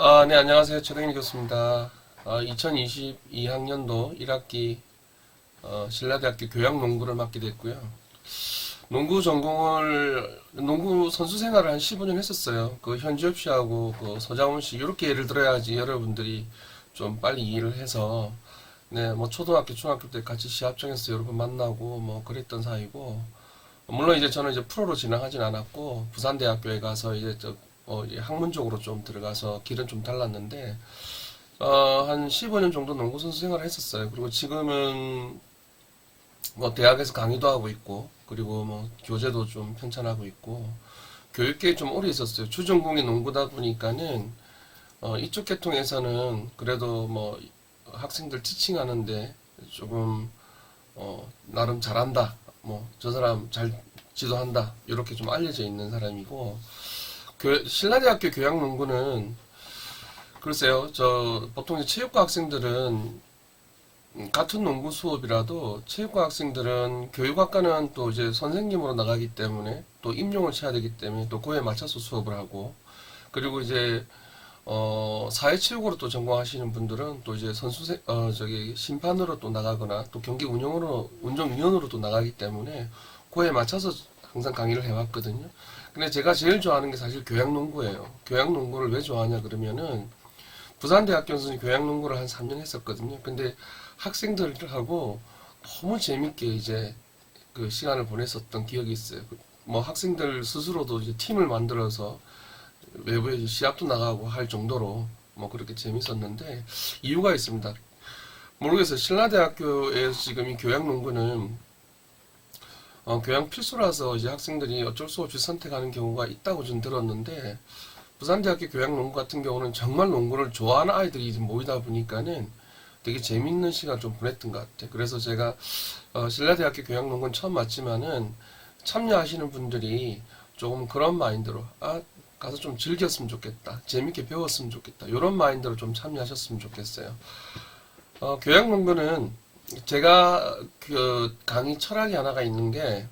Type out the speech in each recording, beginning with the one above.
네, 안녕하세요. 최동일 교수입니다. 2022학년도 1학기 신라대학교 교양농구를 맡게 됐고요. 농구 선수 생활을 한 15년 했었어요. 그 현지엽 씨하고 그 서장훈 씨, 이렇게 예를 들어야지 여러분들이 좀 빨리 이해를 해서, 네, 뭐 초등학교, 중학교 때 같이 시합장에서 여러 번 만나고 뭐 그랬던 사이고, 물론 이제 저는 이제 프로로 진학하진 않았고, 부산대학교에 가서 이제 이제 학문 쪽으로 좀 들어가서 길은 좀 달랐는데, 한 15년 정도 농구 선수 생활을 했었어요. 그리고 지금은 뭐 대학에서 강의도 하고 있고, 그리고 뭐 교재도 좀 편찬하고 있고, 교육계에 좀 오래 있었어요. 주전공이 농구다 보니까는, 이쪽 계통에서는 그래도 뭐 학생들 티칭하는데 조금, 나름 잘한다. 뭐, 저 사람 잘 지도한다. 이렇게 좀 알려져 있는 사람이고, 신라대학교 교양농구는 글쎄요, 보통 이제 체육과 학생들은 같은 농구 수업이라도 체육과 학생들은 교육학과는 또 이제 선생님으로 나가기 때문에 또 임용을 쳐야 되기 때문에 또 그에 맞춰서 수업을 하고 그리고 이제 사회체육으로 또 전공하시는 분들은 또 이제 저기 심판으로 또 나가거나 또 경기 운영위원으로 또 나가기 때문에 그에 맞춰서 항상 강의를 해왔거든요. 근데 제가 제일 좋아하는 게 사실 교양농구예요. 교양농구를 왜 좋아하냐 그러면은 부산대학교에서 교양농구를 한 3년 했었거든요. 근데 학생들하고 너무 재밌게 이제 그 시간을 보냈었던 기억이 있어요. 뭐 학생들 스스로도 이제 팀을 만들어서 외부에 시합도 나가고 할 정도로 뭐 그렇게 재밌었는데 이유가 있습니다. 모르겠어요. 신라대학교에서 지금 이 교양농구는 교양 필수라서 이제 학생들이 어쩔 수 없이 선택하는 경우가 있다고 좀 들었는데 부산대학교 교양농구 같은 경우는 정말 농구를 좋아하는 아이들이 모이다 보니까는 되게 재밌는 시간 좀 보냈던 것 같아요. 그래서 제가 신라대학교 교양농구는 처음 왔지만은 참여하시는 분들이 조금 그런 마인드로 가서 좀 즐겼으면 좋겠다. 재밌게 배웠으면 좋겠다. 이런 마인드로 좀 참여하셨으면 좋겠어요. 교양농구는 제가 그 강의 철학이 하나가 있는 게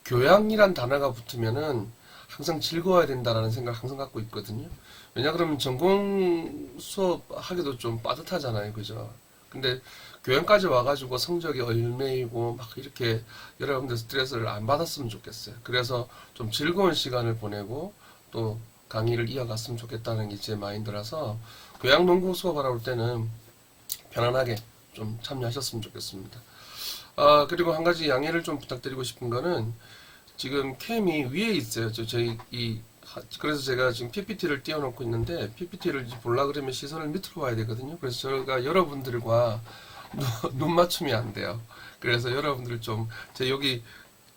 교양이란 단어가 붙으면은 항상 즐거워야 된다라는 생각을 항상 갖고 있거든요. 왜냐 그러면 전공 수업 하기도 좀 빠듯하잖아요. 그죠? 근데 교양까지 와가지고 성적이 얽매이고 막 이렇게 여러분들 스트레스를 안 받았으면 좋겠어요. 그래서 좀 즐거운 시간을 보내고 또 강의를 이어갔으면 좋겠다는 게 제 마인드라서 교양농구 수업하러 올 때는 편안하게 좀 참여하셨으면 좋겠습니다. 그리고 한 가지 양해를 좀 부탁드리고 싶은 거는 지금 캠이 위에 있어요. 그래서 제가 지금 PPT를 띄워놓고 있는데 PPT를 보려 그러면 시선을 밑으로 봐야 되거든요. 그래서 저가 여러분들과 눈 맞춤이 안 돼요. 그래서 여러분들 좀 제 여기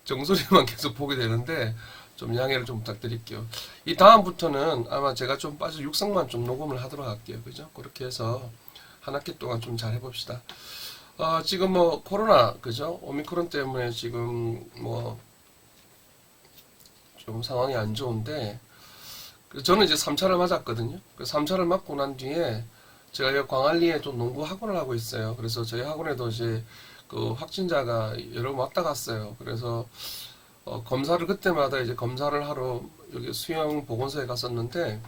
정수리만 계속 보게 되는데 좀 양해를 좀 부탁드릴게요. 이 다음부터는 아마 제가 좀 빠져 육성만 좀 녹음을 하도록 할게요. 그죠? 그렇게 해서 한 학기 동안 좀 잘 해봅시다. 지금 뭐 코로나 그죠? 오미크론 때문에 지금 뭐 좀 상황이 안 좋은데 저는 이제 3차를 맞았거든요. 그 3차를 맞고 난 뒤에 제가 여기 광안리에 좀 농구 학원을 하고 있어요. 그래서 저희 학원에도 이제 그 확진자가 여러 번 왔다 갔어요. 그래서 검사를 그때마다 이제 검사를 하러 여기 수영 보건소에 갔었는데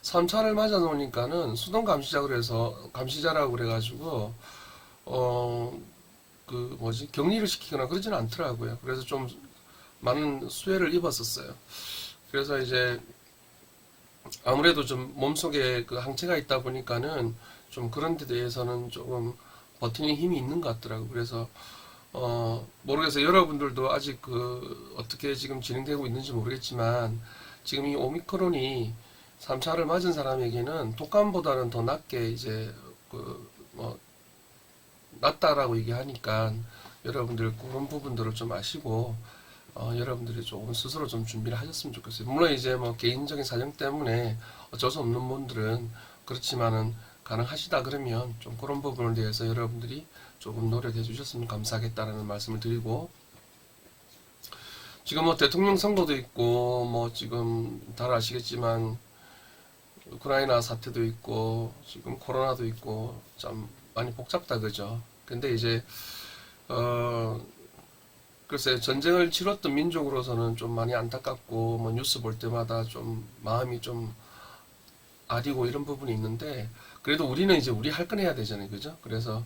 3차를 맞아 놓으니까는 수동 감시자라고 그래가지고 그 뭐지 격리를 시키거나 그러지는 않더라고요. 그래서 좀 많은 수혜를 입었었어요. 그래서 이제 아무래도 좀 몸속에 그 항체가 있다 보니까는 좀 그런 데 대해서는 조금 버티는 힘이 있는 것 같더라고요. 그래서 모르겠어요. 여러분들도 아직 그 어떻게 지금 진행되고 있는지 모르겠지만 지금 이 오미크론이 3차를 맞은 사람에게는 독감보다는 더 낫게 이제 그뭐 낫다라고 얘기하니까 여러분들 그런 부분들을 좀 아시고 여러분들이 조금 스스로 좀 준비를 하셨으면 좋겠어요. 물론 이제 뭐 개인적인 사정 때문에 어쩔 수 없는 분들은 그렇지만은 가능하시다 그러면 좀 그런 부분에 대해서 여러분들이 조금 노력해 주셨으면 감사하겠다라는 말씀을 드리고 지금 뭐 대통령 선거도 있고 뭐 지금 다 아시겠지만 우크라이나 사태도 있고 지금 코로나도 있고 참 많이 복잡다 그죠? 근데 이제 어 글쎄 전쟁을 치렀던 민족으로서는 좀 많이 안타깝고 뭐 뉴스 볼 때마다 좀 마음이 좀 아리고 이런 부분이 있는데 그래도 우리는 이제 우리 할 건 해야 되잖아요, 그죠? 그래서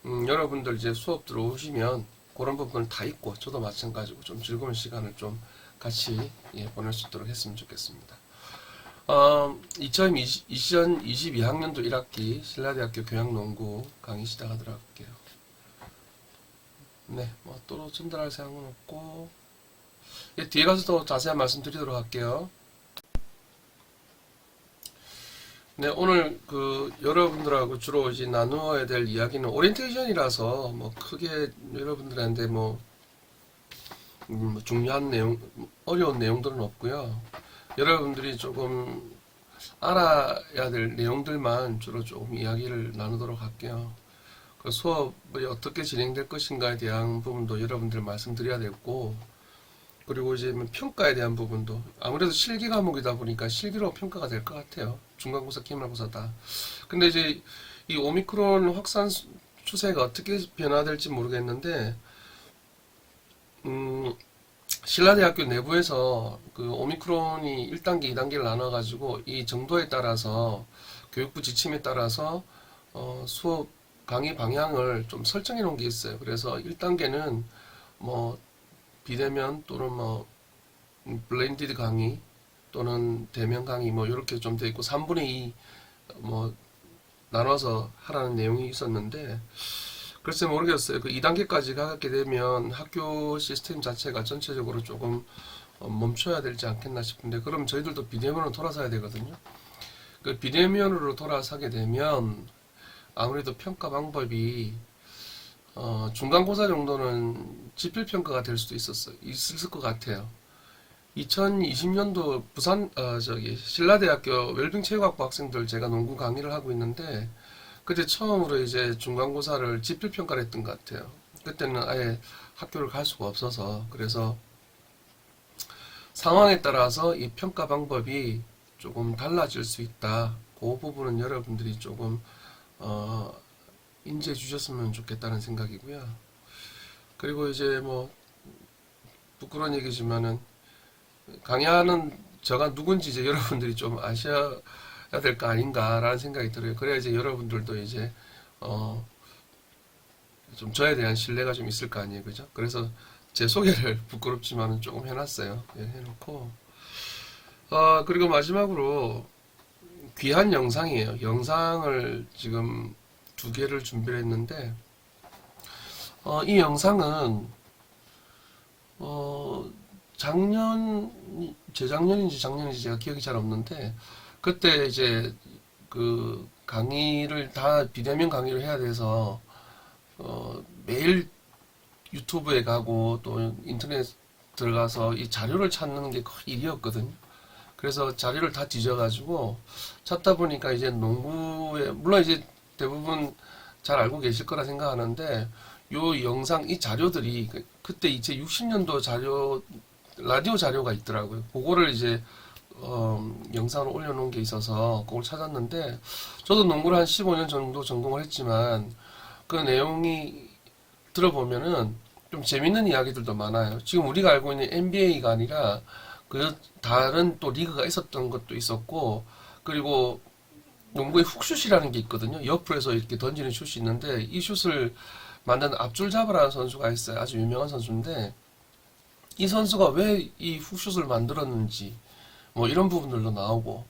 여러분들 이제 수업 들어오시면 그런 부분을 다 있고 저도 마찬가지고 좀 즐거운 시간을 좀 같이 보낼 수 있도록 했으면 좋겠습니다. 2022학년도 1학기 신라대학교 교양농구 강의 시작하도록 할게요. 네, 뭐 또 전달할 사항은 없고 뒤에 가서 더 자세한 말씀 드리도록 할게요. 네, 오늘 여러분들하고 주로 이제 나누어야 될 이야기는 오리엔테이션이라서 뭐 크게 여러분들한테 중요한 내용, 어려운 내용들은 없고요. 여러분들이 조금 알아야 될 내용들만 주로 조금 이야기를 나누도록 할게요. 그 수업이 어떻게 진행될 것인가에 대한 부분도 여러분들 말씀드려야 되고, 그리고 이제 평가에 대한 부분도 아무래도 실기 과목이다 보니까 실기로 평가가 될 것 같아요. 중간고사, 기말고사 다. 근데 이제 이 오미크론 확산 추세가 어떻게 변화될지 모르겠는데, 신라대학교 내부에서 그 오미크론이 1단계, 2단계를 나눠가지고 이 정도에 따라서 교육부 지침에 따라서 수업 강의 방향을 좀 설정해 놓은 게 있어요. 그래서 1단계는 뭐 비대면 또는 뭐 블렌디드 강의 또는 대면 강의 뭐 이렇게 좀 돼 있고 3분의 2 뭐 나눠서 하라는 내용이 있었는데 글쎄 모르겠어요. 그 2단계까지 가게 되면 학교 시스템 자체가 전체적으로 조금 멈춰야 되지 않겠나 싶은데 그럼 저희들도 비대면으로 돌아서야 되거든요. 그 비대면으로 돌아서게 되면 아무래도 평가 방법이 중간고사 정도는 지필평가가 될 수도 있을 것 같아요. 2020년도 신라대학교 웰빙체육학부 학생들 제가 농구 강의를 하고 있는데 그때 처음으로 이제 중간고사를 지필평가를 했던 것 같아요. 그때는 아예 학교를 갈 수가 없어서 그래서 상황에 따라서 이 평가 방법이 조금 달라질 수 있다. 그 부분은 여러분들이 조금 인지해 주셨으면 좋겠다는 생각이고요. 그리고 이제 뭐 부끄러운 얘기지만은 강의하는 제가 누군지 이제 여러분들이 좀 아셔야 될 거 아닌가라는 생각이 들어요. 그래야 이제 여러분들도 이제 좀 저에 대한 신뢰가 좀 있을 거 아니에요, 그죠? 그래서 제 소개를 부끄럽지만은 조금 해놨어요. 예, 해놓고 그리고 마지막으로 귀한 영상이에요. 영상을 지금 2개를 준비를 했는데 이 영상은 재작년인지 작년인지 제가 기억이 잘 없는데 그때 이제 그 강의를 다 비대면 강의를 해야 돼서 매일 유튜브에 가고 또 인터넷 들어가서 이 자료를 찾는 게 거의 일이었거든요. 그래서 자료를 다 뒤져가지고 찾다 보니까 이제 농구에 물론 이제 대부분 잘 알고 계실 거라 생각하는데 요 영상 이 자료들이 그때 2060년도 자료 라디오 자료가 있더라고요. 그거를 이제 영상을 올려놓은 게 있어서 그걸 찾았는데 저도 농구를 한 15년 정도 전공을 했지만 그 내용이 들어보면은 좀 재밌는 이야기들도 많아요. 지금 우리가 알고 있는 NBA가 아니라 그 다른 또 리그가 있었던 것도 있었고 그리고 농구의 훅슛이라는 게 있거든요. 옆으로 이렇게 던지는 슛이 있는데 이 슛을 만든 압줄 자바라는 선수가 있어요. 아주 유명한 선수인데 이 선수가 왜 이 훅슛을 만들었는지 뭐 이런 부분들도 나오고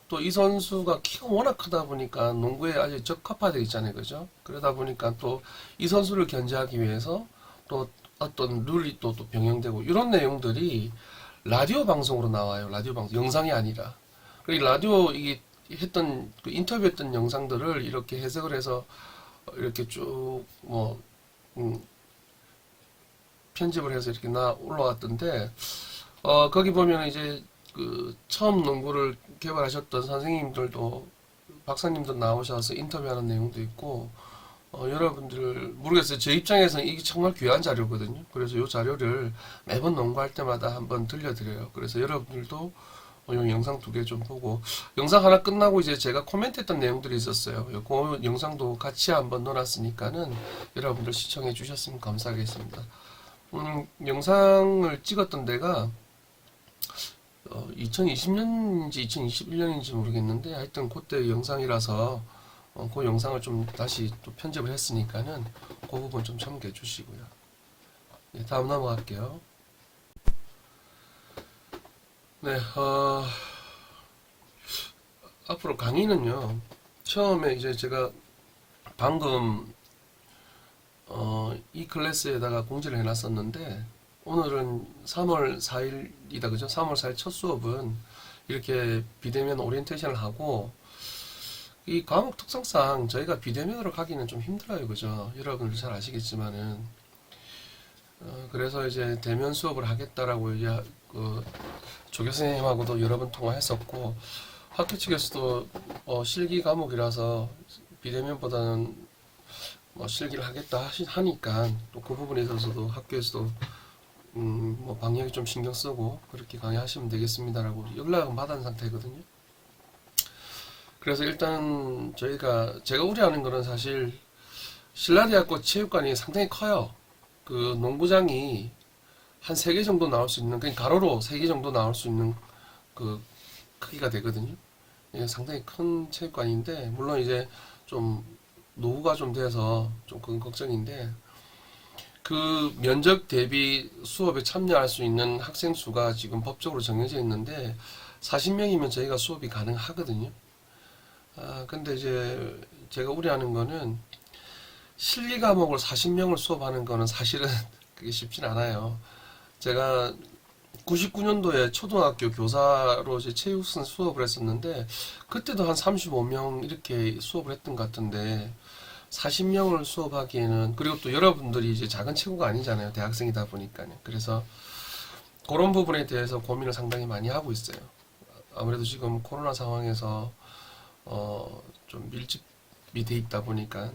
또 이 선수가 키가 워낙 크다 보니까 농구에 아주 적합화되어 있잖아요. 그죠? 그러다 보니까 또 이 선수를 견제하기 위해서 또 어떤 룰이 또 병행되고 이런 내용들이 라디오 방송으로 나와요. 라디오 방송 영상이 아니라. 이 라디오 이게 했던 그 인터뷰했던 영상들을 이렇게 해석을 해서 이렇게 쭉 편집을 해서 이렇게 올라왔던데 거기 보면 이제 그 처음 농구를 개발하셨던 선생님들도 박사님도 나오셔서 인터뷰하는 내용도 있고 여러분들 모르겠어요. 제 입장에서는 이게 정말 귀한 자료거든요. 그래서 이 자료를 매번 농구할 때마다 한번 들려드려요. 그래서 여러분들도 이 영상 2개 좀 보고 영상 하나 끝나고 이제 제가 코멘트했던 내용들이 있었어요. 그 영상도 같이 한번 넣어놨으니까는 여러분들 시청해 주셨으면 감사하겠습니다. 영상을 찍었던 데가 2020년인지 2021년인지 모르겠는데 하여튼 그때 영상이라서 그 영상을 좀 다시 또 편집을 했으니까는 그 부분 좀 참고해 주시고요. 네, 다음 넘어갈게요. 네, 앞으로 강의는요. 처음에 이제 제가 방금 이 클래스에다가 공지를 해놨었는데 오늘은 3월 4일이다 그죠? 3월 4일 첫 수업은 이렇게 비대면 오리엔테이션을 하고 이 과목 특성상 저희가 비대면으로 가기는 좀 힘들어요 그죠? 여러분들 잘 아시겠지만은 그래서 이제 대면 수업을 하겠다라고 이제 그 조교선생님하고도 여러 번 통화했었고 학교 측에서도 실기 과목이라서 비대면보다는 실기를 하겠다 하니까 또 그 부분에 있어서도 학교에서도 뭐 방역에 좀 신경 쓰고 그렇게 강의하시면 되겠습니다라고 연락은 받은 상태거든요. 그래서 일단 제가 우려하는 거는 사실 신라대학교 체육관이 상당히 커요. 그 농구장이 한 3개 정도 나올 수 있는, 그냥 가로로 3개 정도 나올 수 있는 그 크기가 되거든요. 이게 상당히 큰 체육관인데 물론 이제 좀 노후가 좀 돼서 좀 그건 걱정인데 그 면적 대비 수업에 참여할 수 있는 학생 수가 지금 법적으로 정해져 있는데 40명이면 저희가 수업이 가능하거든요. 근데 이제 제가 우려하는 거는 실기 과목을 40명을 수업하는 거는 사실은 그게 쉽진 않아요. 제가 99년도에 초등학교 교사로 이제 체육선 수업을 했었는데 그때도 한 35명 이렇게 수업을 했던 것 같은데 40명을 수업하기에는 그리고 또 여러분들이 이제 작은 체구가 아니잖아요. 대학생이다 보니까요. 그래서 그런 부분에 대해서 고민을 상당히 많이 하고 있어요. 아무래도 지금 코로나 상황에서 좀 밀집이 돼 있다 보니까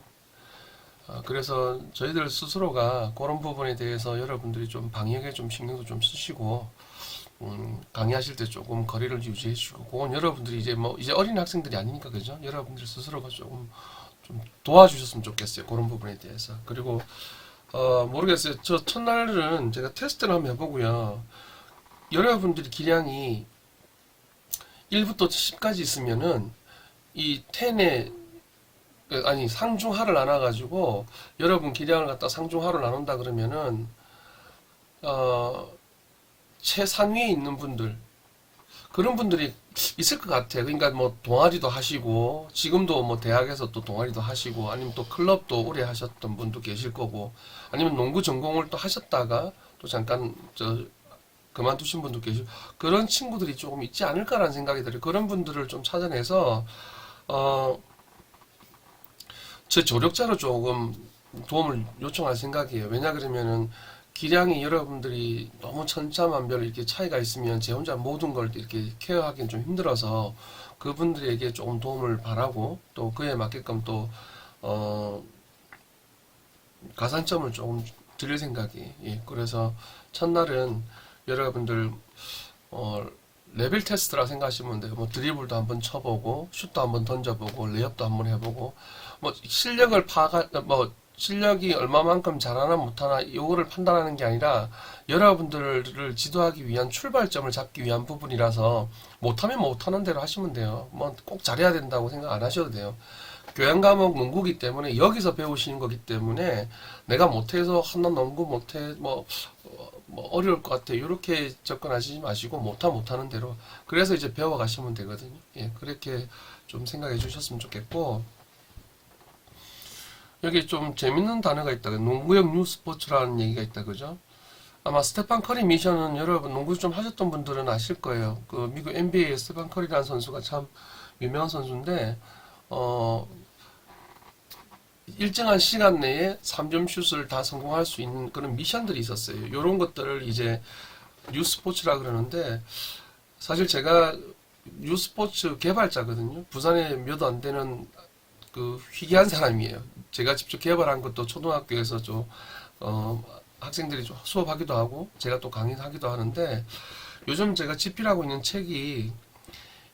그래서 저희들 스스로가 그런 부분에 대해서 여러분들이 좀 방역에 좀 신경도 좀 쓰시고 강의하실 때 조금 거리를 유지해 주시고 그건 여러분들이 이제 어린 학생들이 아니니까 그죠? 여러분들 스스로가 조금 좀 도와주셨으면 좋겠어요. 그런 부분에 대해서. 그리고 모르겠어요. 저 첫날은 제가 테스트를 한번 해보고요. 여러분들이 기량이 1부터 10까지 있으면은 이 10에 아니 상중하를 나눠가지고 여러분 기량을 갖다 상중하로 나눈다 그러면은 최상위에 있는 분들 그런 분들이 있을 것 같아요. 그러니까 뭐 동아리도 하시고 지금도 뭐 대학에서 또 동아리도 하시고 아니면 또 클럽도 오래 하셨던 분도 계실 거고 아니면 농구 전공을 또 하셨다가 또 잠깐 그만두신 분도 계시고 그런 친구들이 조금 있지 않을까라는 생각이 들어요. 그런 분들을 좀 찾아내서 제 조력자로 조금 도움을 요청할 생각이에요. 왜냐 그러면은 기량이 여러분들이 너무 천차만별 이렇게 차이가 있으면 제 혼자 모든 걸 이렇게 케어하기는 좀 힘들어서 그분들에게 조금 도움을 바라고 또 그에 맞게끔 또 가산점을 조금 드릴 생각이 예. 그래서 첫날은 여러분들 레벨 테스트라 생각하시면 돼요. 뭐 드리블도 한번 쳐보고 슛도 한번 던져보고 레이업도 한번 해보고 뭐 실력이 얼마만큼 잘하나 못하나 이거를 판단하는 게 아니라 여러분들을 지도하기 위한 출발점을 잡기 위한 부분이라서 못하면 못하는 대로 하시면 돼요. 뭐 꼭 잘해야 된다고 생각 안 하셔도 돼요. 교양 과목 농구기 때문에 여기서 배우시는 거기 때문에 내가 못해서 난 농구 못해 뭐 어려울 것 같아 이렇게 접근하시지 마시고 못하는 대로 그래서 이제 배워가시면 되거든요. 예, 그렇게 좀 생각해 주셨으면 좋겠고 여기 좀 재밌는 단어가 있다. 농구형 뉴스포츠라는 얘기가 있다. 그죠? 아마 스테판 커리 미션은 여러분 농구 좀 하셨던 분들은 아실 거예요. 그 미국 NBA의 스테판 커리라는 선수가 참 유명한 선수인데 일정한 시간 내에 3점 슛을 다 성공할 수 있는 그런 미션들이 있었어요. 이런 것들을 이제 뉴스포츠라 그러는데 사실 제가 뉴스포츠 개발자거든요. 부산에 몇 안 되는 그 희귀한 사람이에요. 제가 직접 개발한 것도 초등학교에서 좀 학생들이 좀 수업하기도 하고 제가 또 강의하기도 하는데 요즘 제가 집필하고 있는 책이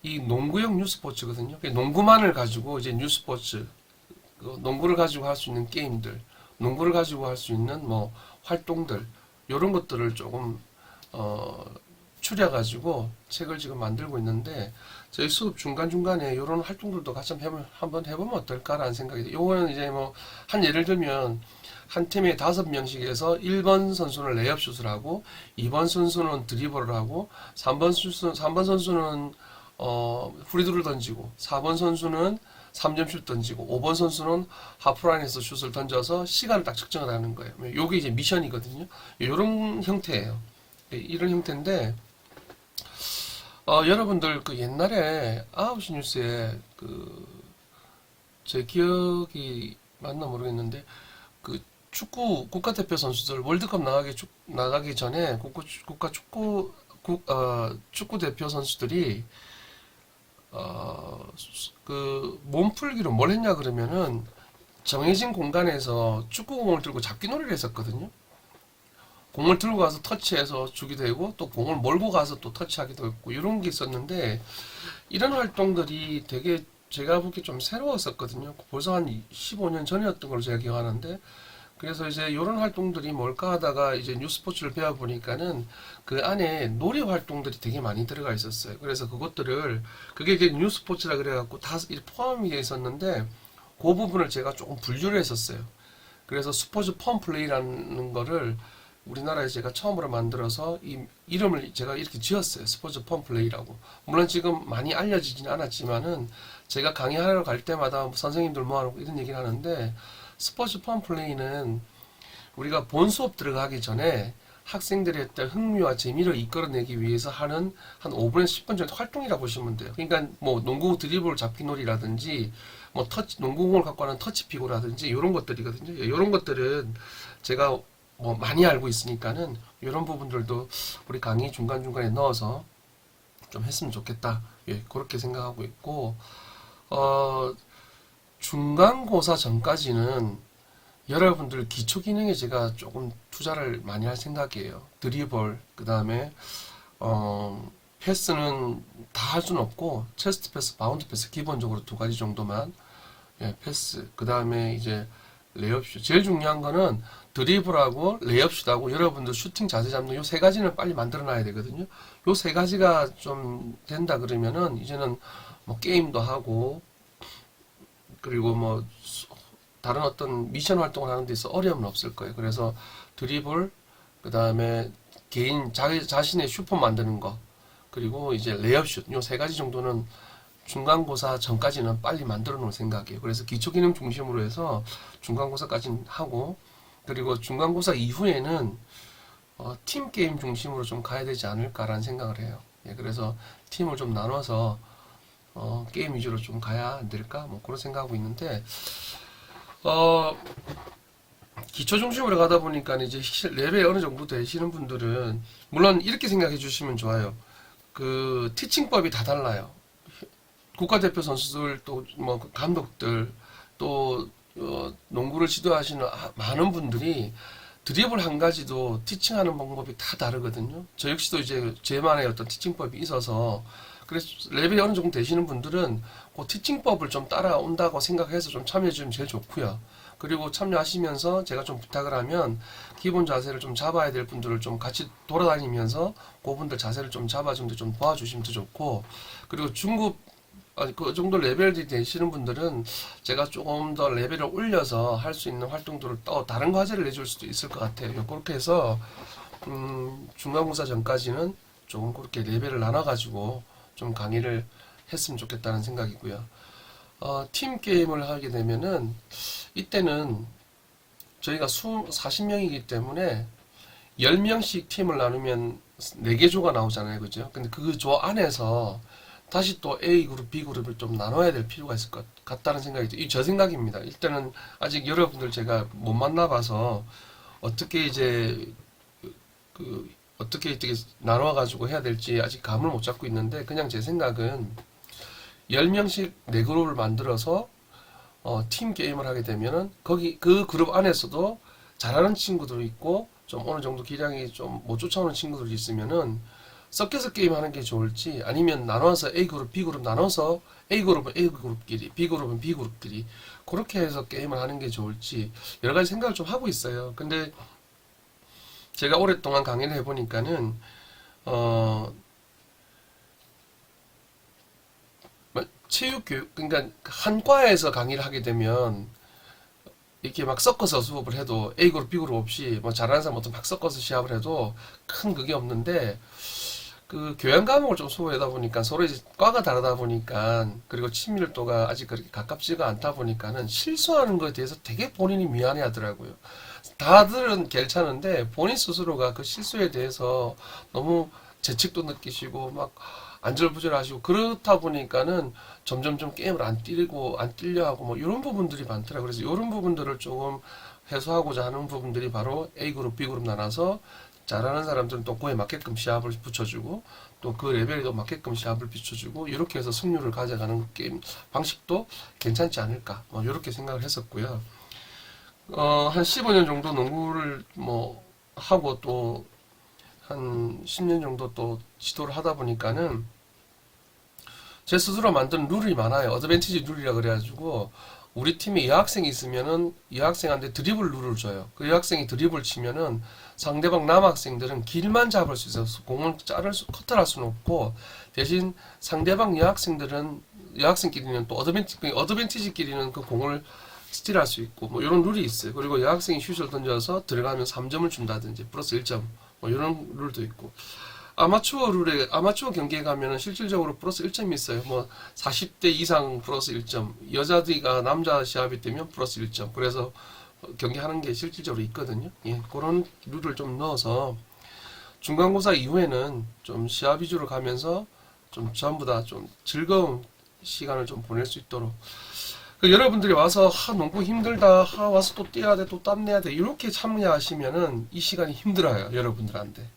이 농구형 뉴스포츠거든요. 농구만을 가지고 이제 뉴스포츠 농구를 가지고 할 수 있는 게임들, 농구를 가지고 할 수 있는 뭐 활동들 이런 것들을 조금 추려가지고 책을 지금 만들고 있는데 저희 수업 중간중간에 이런 활동들도 같이 한번 해보면 어떨까라는 생각이 돼요. 요거는 이제 뭐 한 예를 들면 한 팀에 5명씩해서 1번 선수는 레이업 슛을 하고 2번 선수는 드리블을 하고 3번 선수는 프리드를 던지고 4번 선수는 3점 슛 던지고 5번 선수는 하프라인에서 슛을 던져서 시간을 딱 측정을 하는 거예요. 요게 이제 미션이거든요. 이런 형태예요. 이런 형태인데 여러분들 그 옛날에 9시 뉴스에 제 기억이 맞나 모르겠는데 그 축구 국가대표 선수들 월드컵 나가기 전에 축구 대표 선수들이 그 몸풀기로 뭘 했냐 그러면은 정해진 공간에서 축구공을 들고 잡기 놀이를 했었거든요. 공을 들고 가서 터치해서 주기도 하고 또 공을 몰고 가서 또 터치하기도 했고 이런 게 있었는데 이런 활동들이 되게 제가 보기 좀 새로웠었거든요. 벌써 한 15년 전이었던 걸로 제가 기억하는데 그래서 이제 이런 활동들이 뭘까 하다가 이제 뉴스포츠를 배워보니까는 그 안에 놀이 활동들이 되게 많이 들어가 있었어요. 그래서 그게 이제 뉴스포츠라 그래갖고 다 포함이 되어 있었는데 그 부분을 제가 조금 분류를 했었어요. 그래서 스포츠 펌플레이라는 거를 우리나라에 제가 처음으로 만들어서 이 이름을 제가 이렇게 지었어요. 스포츠 펌플레이라고. 물론 지금 많이 알려지진 않았지만은 제가 강의하러 갈 때마다 선생님들 모아놓고 이런 얘기를 하는데 스포츠 펌플레이는 우리가 본 수업 들어가기 전에 학생들의 어떤 흥미와 재미를 이끌어내기 위해서 하는 한 5분에서 10분 정도 활동이라 보시면 돼요. 그러니까 뭐 농구 드리블 잡기 놀이라든지 뭐 농구공을 갖고 하는 터치피고라든지 이런 것들이거든요. 이런 것들은 제가 뭐 많이 알고 있으니까는 이런 부분들도 우리 강의 중간중간에 넣어서 좀 했으면 좋겠다. 예, 그렇게 생각하고 있고 중간고사 전까지는 여러분들 기초 기능에 제가 조금 투자를 많이 할 생각이에요. 드리블, 그 다음에 패스는 다 할 수는 없고 체스트 패스, 바운드 패스 기본적으로 2가지 정도만 예, 패스. 그 다음에 이제 레이업슛. 제일 중요한 거는 드리블하고 레이업슛하고 여러분들 슈팅 자세 잡는 요 3가지는 빨리 만들어 놔야 되거든요. 요 3가지가 좀 된다 그러면은 이제는 뭐 게임도 하고 그리고 뭐 다른 어떤 미션 활동을 하는 데 있어 어려움은 없을 거예요. 그래서 드리블, 그 다음에 개인 자신의 슈퍼 만드는 거, 그리고 이제 레이업슛 요 3가지 정도는 중간고사 전까지는 빨리 만들어 놓을 생각이에요. 그래서 기초기능 중심으로 해서 중간고사까지는 하고 그리고 중간고사 이후에는 팀 게임 중심으로 좀 가야 되지 않을까라는 생각을 해요. 예, 그래서 팀을 좀 나눠서 게임 위주로 좀 가야 안 될까? 뭐 그런 생각하고 있는데 기초 중심으로 가다 보니까 이제 레벨이 어느 정도 되시는 분들은 물론 이렇게 생각해 주시면 좋아요. 그 티칭법이 다 달라요. 국가대표 선수들 또 뭐 감독들 또 농구를 지도하시는 많은 분들이 드리블 한 가지도 티칭하는 방법이 다 다르거든요. 저 역시도 이제 제만의 어떤 티칭법이 있어서 그래서 레벨이 어느 정도 되시는 분들은 그 티칭법을 좀 따라온다고 생각해서 좀 참여해 주면 제일 좋고요. 그리고 참여하시면서 제가 좀 부탁을 하면 기본 자세를 좀 잡아야 될 분들을 좀 같이 돌아다니면서 그분들 자세를 좀 잡아주는데 좀 도와주시면 더 좋고 그리고 그 정도 레벨이 되시는 분들은 제가 조금 더 레벨을 올려서 할 수 있는 활동들을 또 다른 과제를 내줄 수도 있을 것 같아요. 그렇게 해서 중간고사 전까지는 조금 그렇게 레벨을 나눠가지고 좀 강의를 했으면 좋겠다는 생각이고요. 팀 게임을 하게 되면은 이때는 저희가 40명이기 때문에 10명씩 팀을 나누면 4개 조가 나오잖아요. 그죠? 근데 그 조 안에서 다시 또 A그룹, B그룹을 좀 나눠야 될 필요가 있을 것 같다는 생각이 들어요. 저 생각입니다. 일단은 아직 여러분들 제가 못 만나봐서 어떻게 이제 어떻게 나눠가지고 해야 될지 아직 감을 못 잡고 있는데 그냥 제 생각은 10명씩 4그룹을 만들어서 팀 게임을 하게 되면은 거기 그 그룹 안에서도 잘하는 친구들이 있고 좀 어느 정도 기량이 좀 못 쫓아오는 친구들이 있으면은 섞여서 게임하는 게 좋을지 아니면 나눠서 A그룹, B그룹 나눠서 A그룹은 A그룹끼리, B그룹은 B그룹끼리 그렇게 해서 게임을 하는 게 좋을지 여러 가지 생각을 좀 하고 있어요. 근데 제가 오랫동안 강의를 해보니까는 어, 체육교육, 그러니까 한 과에서 강의를 하게 되면 이렇게 막 섞어서 수업을 해도 A그룹, B그룹 없이 뭐 잘하는 사람부터 막 섞어서 시합을 해도 큰 그게 없는데 그 교양 과목을 좀 소화하다 보니까 서로 이제 과가 다르다 보니까 그리고 친밀도가 아직 그렇게 가깝지가 않다 보니까는 실수하는 것에 대해서 되게 본인이 미안해 하더라고요. 다들은 괜찮은데 본인 스스로가 그 실수에 대해서 너무 죄책도 느끼시고 막 안절부절하시고 그렇다 보니까는 점점점 게임을 안 뛰고 안 뛰려 하고 뭐 이런 부분들이 많더라고요. 그래서 이런 부분들을 조금 해소하고자 하는 부분들이 바로 A그룹, B그룹 나눠서 잘하는 사람들은 또 그에 맞게끔 시합을 붙여주고 또 그 레벨에 맞게끔 시합을 붙여주고 이렇게 해서 승률을 가져가는 게임 방식도 괜찮지 않을까 뭐 이렇게 생각을 했었고요. 한 15년 정도 농구를 뭐 하고 또 한 10년 정도 또 지도를 하다 보니까는 제 스스로 만든 룰이 많아요. 어드밴티지 룰이라 그래가지고 우리 팀에 여학생이 있으면은 여학생한테 드리블 룰을 줘요. 그 여학생이 드리블 치면은 상대방 남학생들은 길만 잡을 수 있어서 공을 커트할 수는 없고 대신 상대방 여학생들은 여학생끼리는 또 어드밴티지끼리는 그 공을 스틸할 수 있고 뭐 이런 룰이 있어요. 그리고 여학생이 슛을 던져서 들어가면 3점을 준다든지 플러스 1점 뭐 이런 룰도 있고 아마추어 경기에 가면은 실질적으로 플러스 1점이 있어요. 뭐 40대 이상 플러스 1점, 여자들이가 남자 시합이 되면 플러스 1점. 그래서 경기하는 게 실질적으로 있거든요. 예, 그런 룰을 좀 넣어서 중간고사 이후에는 좀 시합 위주로 가면서 좀 전부 다 좀 즐거운 시간을 좀 보낼 수 있도록. 여러분들이 와서 농구 힘들다, 와서 또 뛰어야 돼, 또 땀내야 돼 이렇게 참여하시면은 이 시간이 힘들어요, 여러분들한테.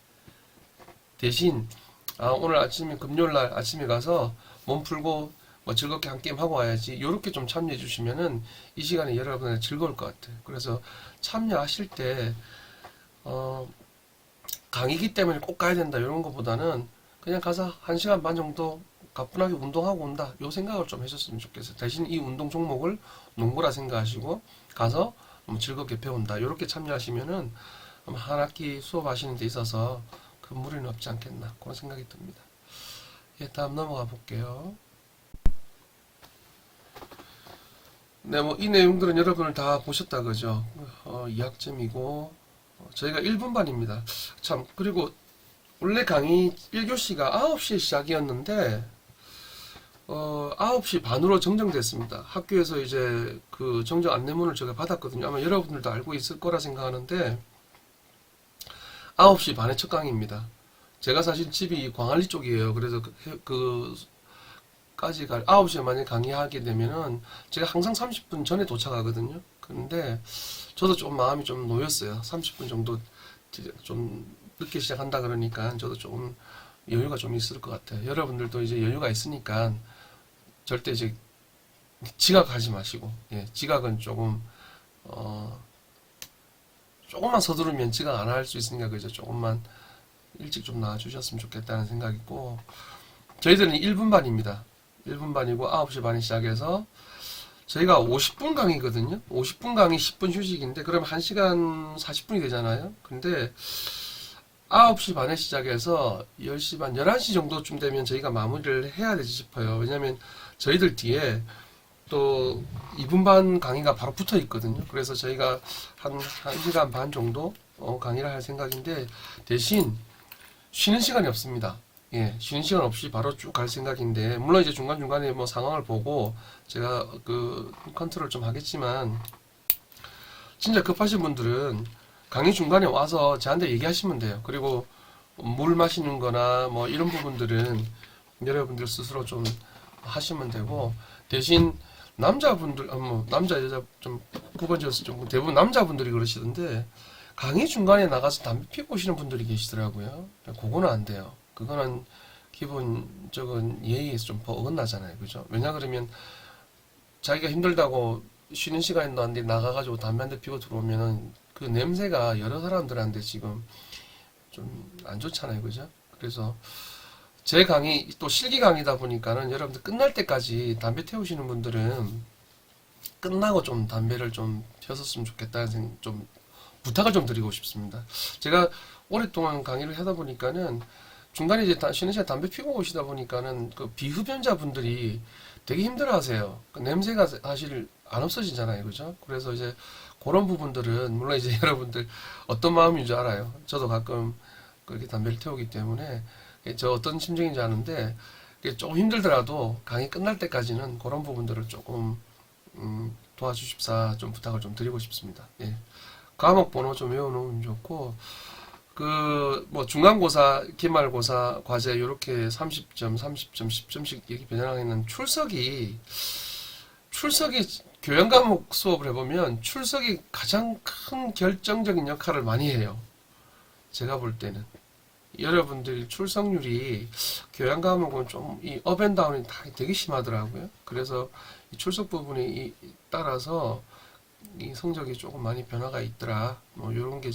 대신 오늘 아침에 금요일날 아침에 가서 몸 풀고 뭐 즐겁게 한 게임 하고 와야지 이렇게 좀 참여해 주시면은 이 시간이 여러분한테 즐거울 것 같아요. 그래서 참여하실 때 강의기 때문에 꼭 가야 된다 이런 것보다는 그냥 가서 1시간 반 정도 가뿐하게 운동하고 온다 요 생각을 좀 해줬으면 좋겠어요. 대신 이 운동 종목을 농구라 생각하시고 가서 즐겁게 배운다 이렇게 참여하시면은 한 학기 수업하시는 데 있어서 큰 무리는 없지 않겠나 그런 생각이 듭니다. 예, 다음 넘어가 볼게요. 네, 뭐 이 내용들은 여러분을 다 보셨다 그죠? 2학점이고 저희가 1분반입니다. 참 그리고 원래 강의 1교시가 9시에 시작이었는데 9시 반으로 정정됐습니다. 학교에서 이제 그 정정 안내문을 제가 받았거든요. 아마 여러분들도 알고 있을 거라 생각하는데 9시 반에 첫 강의입니다. 제가 사실 집이 광안리 쪽이에요. 그래서 까지 9시에 만약에 강의하게 되면은 제가 항상 30분 전에 도착하거든요. 그런데 저도 좀 마음이 좀 놓였어요. 30분 정도 좀 늦게 시작한다 그러니까 저도 조금 여유가 좀 있을 것 같아요. 여러분들도 이제 여유가 있으니까 절대 이제 지각하지 마시고, 예, 지각은 조금만 서두르면 지각 안 할 수 있으니까 그죠. 조금만 일찍 좀 나와주셨으면 좋겠다는 생각이고, 저희들은 1분 반입니다. 1분 반이고 9시 반에 시작해서 저희가 50분 강의거든요. 50분 강의 10분 휴식인데 그러면 1시간 40분이 되잖아요. 근데 9시 반에 시작해서 10시 반, 11시 정도쯤 되면 저희가 마무리를 해야 되지 싶어요. 왜냐면 저희들 뒤에 또 2분 반 강의가 바로 붙어 있거든요. 그래서 저희가 한 1시간 반 정도 강의를 할 생각인데 대신 쉬는 시간이 없습니다. 예, 쉬는 시간 없이 바로 쭉 갈 생각인데 물론 이제 중간중간에 뭐 상황을 보고 제가 그 컨트롤 좀 하겠지만 진짜 급하신 분들은 강의 중간에 와서 저한테 얘기하시면 돼요. 그리고 물 마시는 거나 뭐 이런 부분들은 여러분들 스스로 좀 하시면 되고 대신 남자분들 뭐 남자 여자 좀 구분지어서 좀 대부분 남자분들이 그러시던데 강의 중간에 나가서 담배 피우고 오시는 분들이 계시더라고요. 그거는 안 돼요. 그거는 기본적인 예의에서 좀 어긋나잖아요. 그죠? 왜냐 그러면 자기가 힘들다고 쉬는 시간에도 안 돼 나가가지고 담배 한 대 피고 들어오면은 그 냄새가 여러 사람들한테 지금 좀 안 좋잖아요. 그죠? 그래서 제 강의 또 실기 강의다 보니까는 여러분들 끝날 때까지 담배 태우시는 분들은 끝나고 좀 담배를 좀 폈었으면 좋겠다는 좀 부탁을 좀 드리고 싶습니다. 제가 오랫동안 강의를 하다 보니까는 중간에 이제 쉬는 시간 담배 피고 오시다 보니까는 그 비흡연자분들이 되게 힘들어하세요. 그 냄새가 사실 안 없어지잖아요, 그죠? 그래서 이제 그런 부분들은 물론 이제 여러분들 어떤 마음인 줄 알아요. 저도 가끔 그렇게 담배를 태우기 때문에 저 어떤 심정인지 아는데 조금 힘들더라도 강의 끝날 때까지는 그런 부분들을 조금 도와주십사 좀 부탁을 좀 드리고 싶습니다. 예. 과목 번호 좀 외워놓으면 좋고 그 뭐 중간고사, 기말고사 과제 이렇게 30점, 30점, 10점씩 이렇게 변형하는 출석이 교양 과목 수업을 해보면 출석이 가장 큰 결정적인 역할을 많이 해요. 제가 볼 때는 여러분들 출석률이 교양 과목은 좀 이 업앤다운이 다 되게 심하더라고요. 그래서 이 출석 부분이 따라서 이 성적이 조금 많이 변화가 있더라. 뭐 이런 게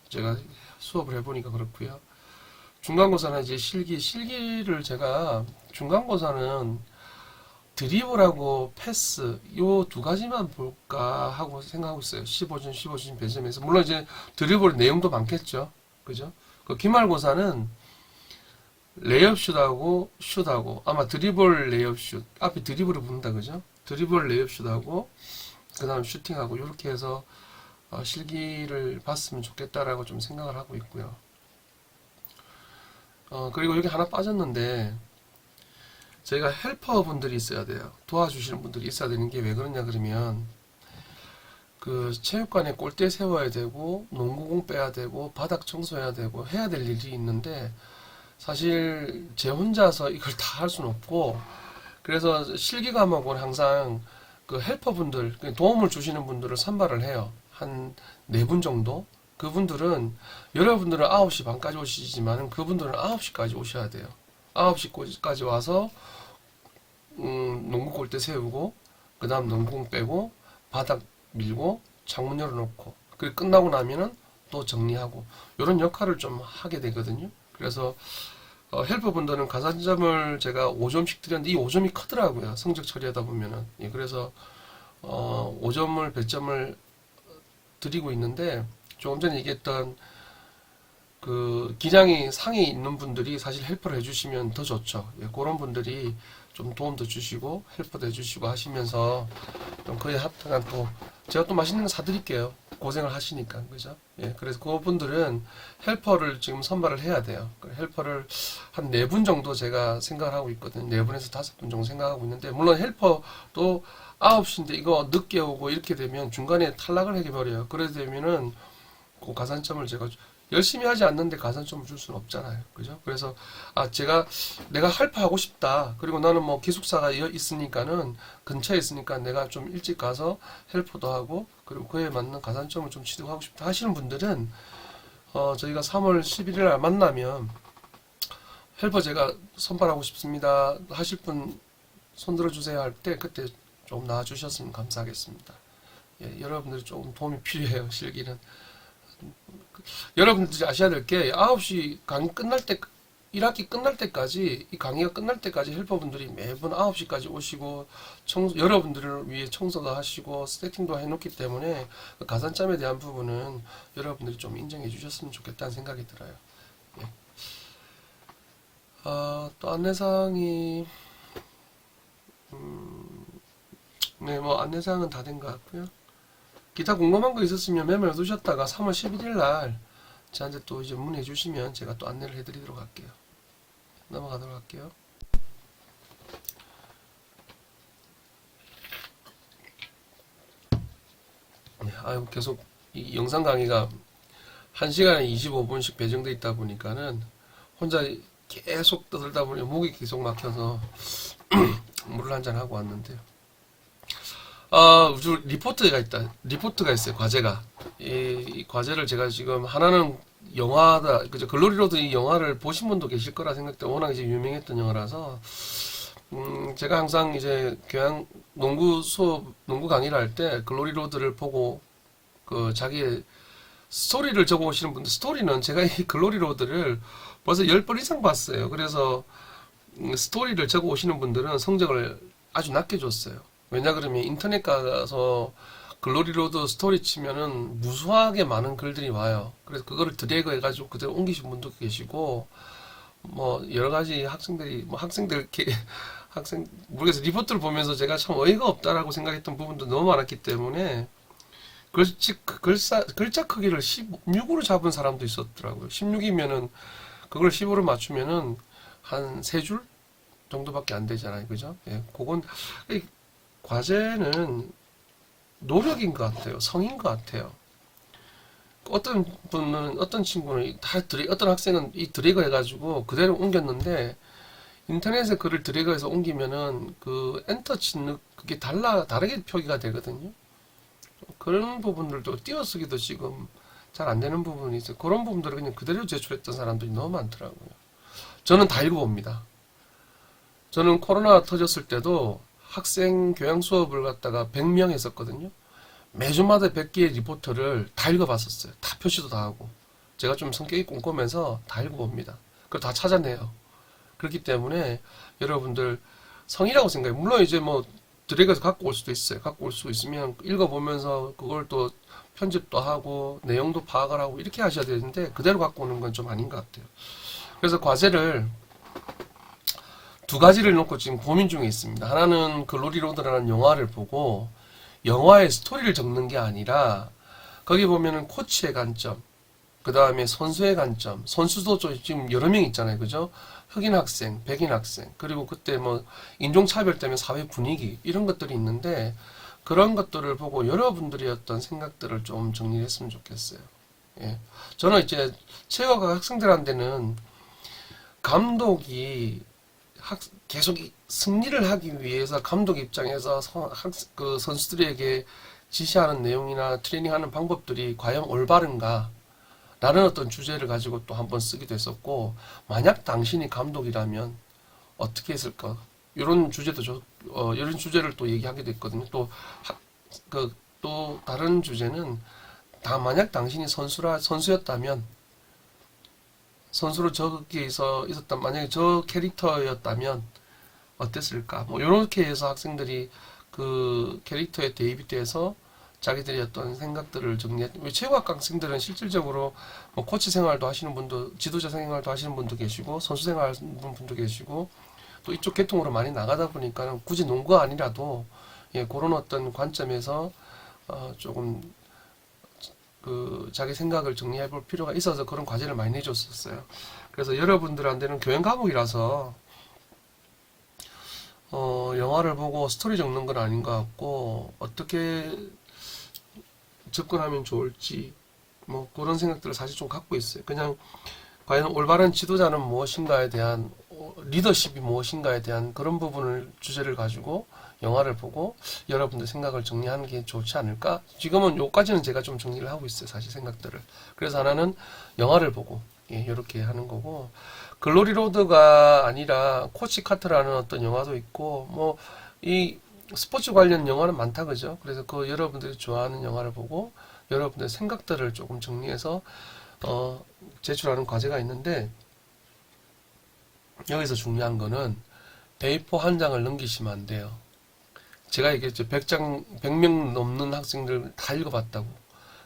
제가 수업을 해보니까 그렇고요. 중간고사는 이제 실기를 제가 중간고사는 드리블하고 패스 요 두 가지만 볼까 하고 생각하고 있어요. 15준, 15준 배점에서 물론 이제 드리블 내용도 많겠죠. 그죠? 그 기말고사는 레이업 슛하고 아마 드리블 레이업 슛 앞에 드리블을 붙는다 그죠? 드리블 레이업 슛하고 그 다음 슈팅하고 이렇게 해서 실기를 봤으면 좋겠다라고 좀 생각을 하고 있고요. 그리고 여기 하나 빠졌는데 저희가 헬퍼 분들이 있어야 돼요. 도와주시는 분들이 있어야 되는 게 왜 그러냐 그러면 그 체육관에 골대 세워야 되고 농구공 빼야 되고 바닥 청소해야 되고 해야 될 일이 있는데 사실 제 혼자서 이걸 다 할 수는 없고 그래서 실기 과목은 항상 그 헬퍼 분들 도움을 주시는 분들을 선발을 해요. 한 4분 정도? 그분들은 여러분들은 9시 반까지 오시지만 그분들은 9시까지 오셔야 돼요. 9시까지 와서 농구 골대 세우고 그 다음 농구공 빼고 바닥 밀고 창문 열어놓고 그리고 끝나고 나면은 또 정리하고 이런 역할을 좀 하게 되거든요. 그래서 헬퍼분들은 가산점을 제가 5점씩 드렸는데 이 5점이 크더라고요. 성적 처리하다 보면은. 예, 그래서 5점을 배점을 드리고 있는데 조금 전에 얘기했던 그 기량이 상위 있는 분들이 사실 헬퍼를 해주시면 더 좋죠. 예, 그런 분들이 좀 도움도 주시고 헬퍼도 해주시고 하시면서 좀 그에 합당한 또 제가 또 맛있는 거 사드릴게요. 고생을 하시니까 그죠? 예, 그래서 그분들은 헬퍼를 지금 선발을 해야 돼요. 헬퍼를 한 4분 정도 제가 생각을 하고 있거든요. 4분에서 5분 정도 생각하고 있는데 물론 헬퍼도 9시인데 이거 늦게 오고 이렇게 되면 중간에 탈락을 해버려요. 그래 되면은 그 가산점을 제가 열심히 하지 않는데 가산점을 줄 수는 없잖아요. 그죠? 그래서 내가 헬퍼 하고 싶다. 그리고 나는 뭐 기숙사가 있으니까는 근처에 있으니까 내가 좀 일찍 가서 헬퍼도 하고 그리고 그에 맞는 가산점을 좀 취득하고 싶다 하시는 분들은 저희가 3월 11일 날 만나면 헬퍼 제가 선발하고 싶습니다 하실 분 손들어 주세요 할 때 그때 좀 나와주셨으면 감사하겠습니다. 예, 여러분들이 조금 도움이 필요해요. 실기는 여러분들이 아셔야 될 게 9시 강의 끝날 때 1학기 끝날 때까지 이 강의가 끝날 때까지 헬퍼분들이 매번 9시까지 오시고 여러분들을 위해 청소도 하시고 세팅도 해놓기 때문에 그 가산점에 대한 부분은 여러분들이 좀 인정해 주셨으면 좋겠다는 생각이 들어요. 예. 또 안내사항이 네, 뭐 안내사항은 다 된 것 같고요. 기타 궁금한 거 있었으면 메모해 두셨다가 3월 11일 날 저한테 또 이제 문의해 주시면 제가 또 안내를 해드리도록 할게요. 넘어가도록 할게요. 네, 계속 이 영상 강의가 1시간에 25분씩 배정돼 있다 보니까는 혼자 계속 떠들다 보니 목이 계속 막혀서 물을 한잔 하고 왔는데요. 리포트가 있어요, 과제가. 이 과제를 제가 지금 하나는 영화다, 그죠? 글로리로드 이 영화를 보신 분도 계실 거라 생각돼. 워낙 이제 유명했던 영화라서, 제가 항상 이제 농구 강의를 할 때 글로리로드를 보고, 자기의 스토리를 적어 오시는 분들, 스토리는 제가 이 글로리로드를 벌써 10번 이상 봤어요. 그래서, 스토리를 적어 오시는 분들은 성적을 아주 낮게 줬어요. 왜냐 그러면 인터넷 가서 글로리로드 스토리 치면은 무수하게 많은 글들이 와요. 그래서 그거를 드래그 해가지고 그대로 옮기신 분도 계시고, 뭐 여러 가지 학생들이 뭐 학생들 이렇게 학생 모르겠어요. 리포트를 보면서 제가 참 어이가 없다라고 생각했던 부분도 너무 많았기 때문에 글자 크기를 16으로 잡은 사람도 있었더라고요. 16이면은 그걸 15로 맞추면은 한 세 줄 정도밖에 안 되잖아요. 그죠? 예, 그건 이 과제는 노력인 것 같아요. 성인 것 같아요. 어떤 분은 어떤 친구는 어떤 학생은 이 드래그 해가지고 그대로 옮겼는데 인터넷에 글을 드래그해서 옮기면은 그 엔터 치는 그게 다르게 표기가 되거든요. 그런 부분들도 띄어쓰기도 지금 잘 안 되는 부분이 있어요. 그런 부분들을 그냥 그대로 제출했던 사람들이 너무 많더라고요. 저는 다 읽어봅니다. 저는 코로나 터졌을 때도 학생 교양 수업을 갖다가 100명 했었거든요. 매주마다 100개의 리포트를 다 읽어봤었어요. 다 표시도 다 하고. 제가 좀 성격이 꼼꼼해서 다 읽어봅니다. 그걸 다 찾아내요. 그렇기 때문에 여러분들 성이라고 생각해요. 물론 이제 뭐 드래그해서 갖고 올 수도 있어요. 갖고 올 수 있으면 읽어보면서 그걸 또 편집도 하고 내용도 파악을 하고 이렇게 하셔야 되는데 그대로 갖고 오는 건 좀 아닌 것 같아요. 그래서 과제를 두 가지를 놓고 지금 고민 중에 있습니다. 하나는 글로리 로드라는 영화를 보고 영화의 스토리를 적는 게 아니라 거기 보면은 코치의 관점, 그 다음에 선수의 관점, 선수도 지금 여러 명 있잖아요. 그죠? 흑인 학생, 백인 학생, 그리고 그때 뭐 인종차별 때문에 사회 분위기 이런 것들이 있는데 그런 것들을 보고 여러분들의 어떤 생각들을 좀 정리했으면 좋겠어요. 예. 저는 이제 체육학 학생들한테는 감독이 계속 승리를 하기 위해서 감독 입장에서 그 선수들에게 지시하는 내용이나 트레이닝하는 방법들이 과연 올바른가? 라는 어떤 주제를 가지고 또 한번 쓰기도 했었고, 만약 당신이 감독이라면 어떻게 했을까? 이런 주제도 이런 주제를 또 얘기하기도 했거든요. 또 다른 주제는 만약 당신이 선수였다면 선수로 저기에서 만약에 저 캐릭터였다면 어땠을까? 뭐, 요렇게 해서 학생들이 그 캐릭터에 대입돼서 자기들이 어떤 생각들을 왜 체육학 학생들은 실질적으로 뭐 코치 생활도 하시는 분도, 지도자 생활도 하시는 분도 계시고, 선수 생활 하시는 분도 계시고, 또 이쪽 계통으로 많이 나가다 보니까 굳이 농구가 아니라도, 예, 그런 어떤 관점에서, 조금 자기 생각을 정리해 볼 필요가 있어서 그런 과제를 많이 내줬었어요. 그래서 여러분들한테는 교양 과목이라서 영화를 보고 스토리 적는 건 아닌 것 같고 어떻게 접근하면 좋을지 뭐 그런 생각들을 사실 좀 갖고 있어요. 그냥 과연 올바른 지도자는 무엇인가에 대한 리더십이 무엇인가에 대한 그런 부분을 주제를 가지고 영화를 보고 여러분들 생각을 정리하는 게 좋지 않을까? 지금은 요까지는 제가 좀 정리를 하고 있어요. 사실 생각들을. 그래서 하나는 영화를 보고 예, 이렇게 하는 거고 글로리 로드가 아니라 코치 카트라는 어떤 영화도 있고 뭐 이 스포츠 관련 영화는 많다 그죠? 그래서 그 여러분들이 좋아하는 영화를 보고 여러분들의 생각들을 조금 정리해서 제출하는 과제가 있는데 여기서 중요한 거는 A4 한 장을 넘기시면 안 돼요. 제가 얘기했죠. 100명 넘는 학생들 다 읽어봤다고.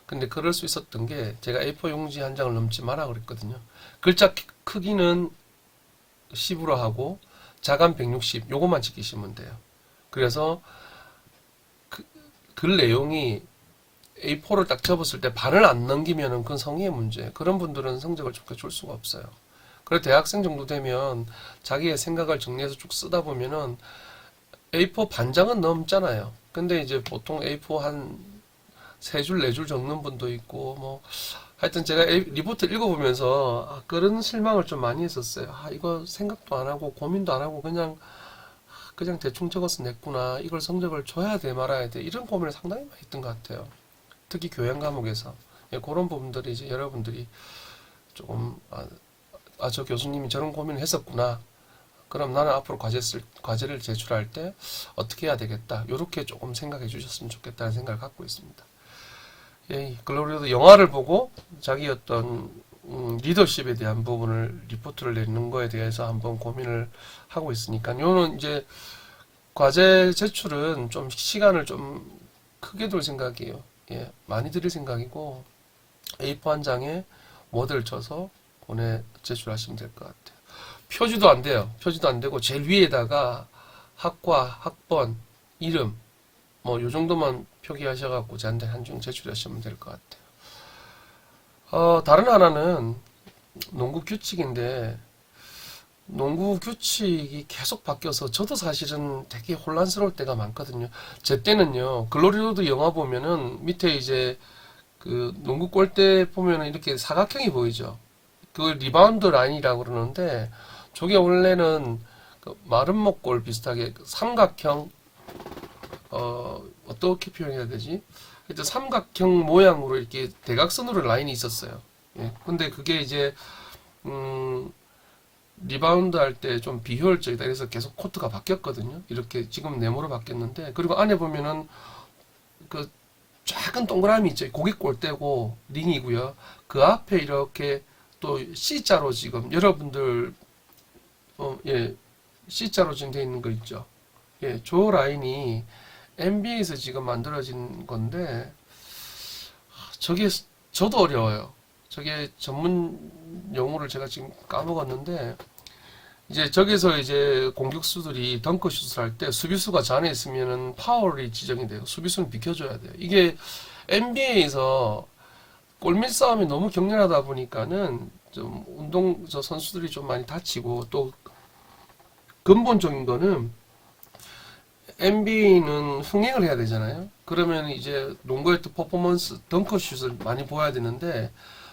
근데 그럴 수 있었던 게 제가 A4 용지 한 장을 넘지 마라 그랬거든요. 글자 크기는 10으로 하고 자간 160 요것만 지키시면 돼요. 그래서 글 내용이 A4를 딱 접었을 때 반을 안 넘기면은 그건 성의의 문제. 그런 분들은 성적을 좋게 줄 수가 없어요. 그래 대학생 정도 되면 자기의 생각을 정리해서 쭉 쓰다 보면은 A4 반장은 넘잖아요. 근데 이제 보통 A4 한 3줄, 4줄 적는 분도 있고, 뭐, 하여튼 제가 리포트 읽어보면서, 그런 실망을 좀 많이 했었어요. 이거 생각도 안 하고, 고민도 안 하고, 그냥 대충 적어서 냈구나. 이걸 성적을 줘야 돼, 말아야 돼. 이런 고민을 상당히 많이 했던 것 같아요. 특히 교양 과목에서. 예, 그런 부분들이 이제 여러분들이 조금, 저 교수님이 저런 고민을 했었구나. 그럼 나는 앞으로 과제를 제출할 때 어떻게 해야 되겠다. 이렇게 조금 생각해 주셨으면 좋겠다는 생각을 갖고 있습니다. 예, 글로리도 영화를 보고 자기 어떤 리더십에 대한 부분을 리포트를 내는 거에 대해서 한번 고민을 하고 있으니까 요는 이제 과제 제출은 좀 시간을 좀 크게 둘 생각이에요. 예, 많이 드릴 생각이고 A4 한 장에 모델 쳐서 제출하시면 될 것 같아요. 표지도 안 돼요. 표지도 안 되고 제일 위에다가 학과, 학번, 이름 뭐 요 정도만 표기하셔갖고 저한테 한 중 제출하시면 될 것 같아요. 다른 하나는 농구 규칙인데 농구 규칙이 계속 바뀌어서 저도 사실은 되게 혼란스러울 때가 많거든요. 제 때는요, 글로리로드 영화 보면은 밑에 이제 그 농구 골대 보면은 이렇게 사각형이 보이죠. 그걸 리바운드 라인이라고 그러는데 저게 원래는 그 마름모골 비슷하게 삼각형 어떻게 표현해야 되지? 하여튼 삼각형 모양으로 이렇게 대각선으로 라인이 있었어요. 예. 근데 그게 이제 리바운드 할 때 좀 비효율적이다. 그래서 계속 코트가 바뀌었거든요. 이렇게 지금 네모로 바뀌었는데 그리고 안에 보면은 그 작은 동그라미 있죠. 고기 골대고 링이고요. 그 앞에 이렇게 또 C자로 지금 여러분들 예, C자로 지금 되어 있는 거 있죠. 예, 저 라인이 NBA에서 지금 만들어진 건데 저게 저도 어려워요. 저게 전문 용어를 제가 지금 까먹었는데 이제 저기서 이제 공격수들이 덩크슛을 할 때 수비수가 잔에 있으면은 파울이 지정이 돼요. 수비수는 비켜줘야 돼요. 이게 NBA에서 골밑 싸움이 너무 격렬하다 보니까는 좀 저 선수들이 좀 많이 다치고 또 근본적인 거는 NBA는 흥행을 해야 되잖아요. 그러면 이제 농구의 또 퍼포먼스 덩크슛을 많이 보여야 되는데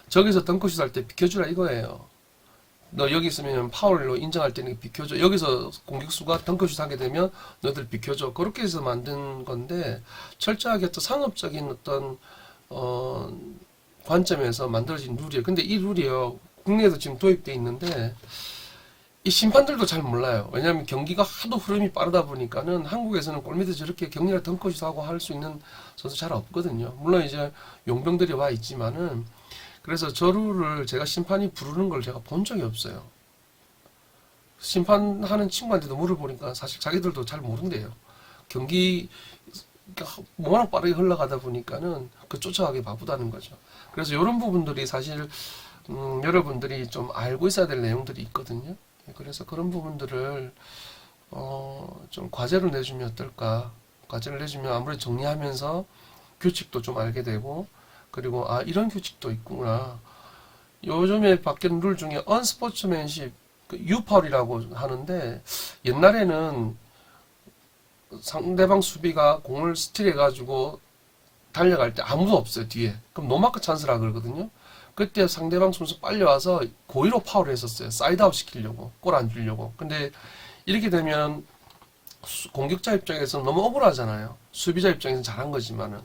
저기서 덩크슛 할 때 비켜주라 이거예요. 너 여기 있으면 파울로 인정할 때는 비켜줘. 여기서 공격수가 덩크슛 하게 되면 너희들 비켜줘. 그렇게 해서 만든 건데 철저하게 또 상업적인 어떤 관점에서 만들어진 룰이에요. 근데 이 룰이요 국내에도 지금 도입돼 있는데 이 심판들도 잘 몰라요. 왜냐하면 경기가 하도 흐름이 빠르다 보니까는 한국에서는 골밑에 저렇게 격렬한 덩크슛하고 할 수 있는 선수 잘 없거든요. 물론 이제 용병들이 와 있지만은 그래서 저 룰을 제가 심판이 부르는 걸 제가 본 적이 없어요. 심판하는 친구한테도 물어보니까 사실 자기들도 잘 모른대요. 경기 워낙 빠르게 흘러가다 보니까는 그 쫓아가기 바쁘다는 거죠. 그래서 이런 부분들이 사실 여러분들이 좀 알고 있어야 될 내용들이 있거든요. 그래서 그런 부분들을 좀 과제로 내주면 어떨까? 과제를 내주면 아무래도 정리하면서 규칙도 좀 알게 되고 그리고 아 이런 규칙도 있구나. 요즘에 바뀐 룰 중에 언스포츠맨십 그 유파울이라고 하는데 옛날에는 상대방 수비가 공을 스틸해가지고 달려갈 때 아무도 없어요 뒤에. 그럼 노마크 찬스라 그러거든요. 그때 상대방 선수 빨리 와서 고의로 파울을 했었어요. 사이드아웃 시키려고 골 안 주려고. 근데 이렇게 되면 공격자 입장에서는 너무 억울하잖아요. 수비자 입장에서는 잘한 거지만은.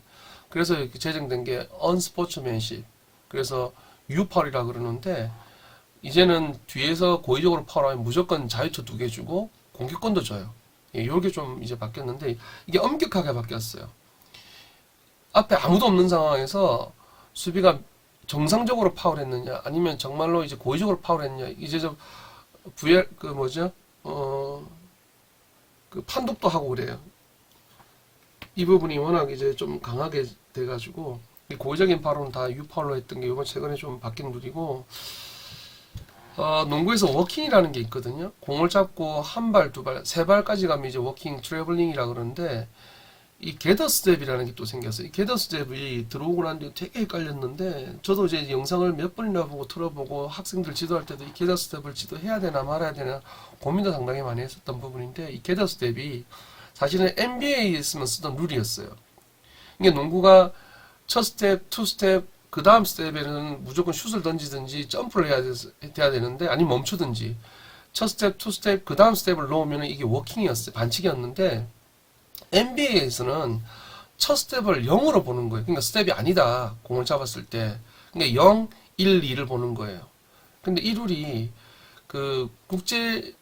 그래서 이렇게 제정된 게 언스포츠맨십. 그래서 유파울이라 그러는데 이제는 뒤에서 고의적으로 파울하면 무조건 자유투 2개 주고 공격권도 줘요. 예, 요게 좀 이제 바뀌었는데 이게 엄격하게 바뀌었어요. 앞에 아무도 없는 상황에서 수비가 정상적으로 파울했느냐 아니면 정말로 이제 고의적으로 파울했느냐 이제 좀 VR 그 뭐죠 그 판독도 하고 그래요. 이 부분이 워낙 이제 좀 강하게 돼가지고 고의적인 파울은 다 유파울로 했던 게 이번 최근에 좀 바뀐 룰이고 농구에서 워킹이라는 게 있거든요. 공을 잡고 한 발, 두 발, 세 발까지 가면 이제 워킹 트래블링이라 그러는데 이 게더 스텝이라는 게 또 생겼어요. 이 게더 스텝이 들어오고 난 뒤에 되게 헷갈렸는데 저도 이제 영상을 몇 번이나 보고 틀어보고 학생들 지도할 때도 이 게더 스텝을 지도해야 되나 말아야 되나 고민도 상당히 많이 했었던 부분인데 이 게더 스텝이 사실은 NBA에서만 쓰던 룰이었어요. 이게 농구가 첫 스텝, 투 스텝, 그 다음 스텝에는 무조건 슛을 던지든지 점프를 해야 되는데 아니면 멈추든지 첫 스텝, 투 스텝, 그 다음 스텝을 넣으면 이게 워킹이었어요. 반칙이었는데 NBA에서는 첫 스텝을 0으로 보는 거예요. 그러니까 스텝이 아니다. 공을 잡았을 때. 그러니까 0, 1, 2를 보는 거예요. 근데 이 룰이 그 국제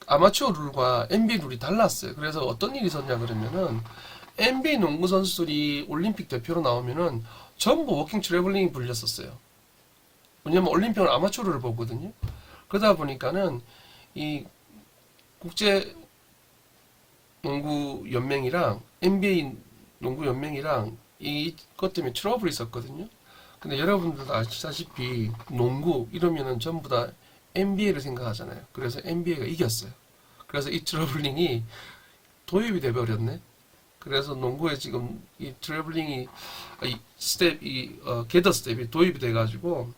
아마추어 룰과 NBA 룰이 달랐어요. 그래서 어떤 일이 있었냐 그러면은 NBA 농구 선수들이 올림픽 대표로 나오면은 전부 워킹 트래블링이 불렸었어요. 왜냐면 올림픽은 아마추어 룰을 보거든요. 그러다 보니까는 이 국제 농구 연맹이랑 NBA 농구연맹이랑 이것 때문에 트러블이 있었거든요. 근데 여러분들도 아시다시피 농구 이러면은 전부 다 NBA를 생각하잖아요. 그래서 NBA가 이겼어요. 그래서 이 트러블링이 도입이 돼버렸네. 그래서 농구에 지금 이 트래블링이 게더 스텝이 도입이 돼가지고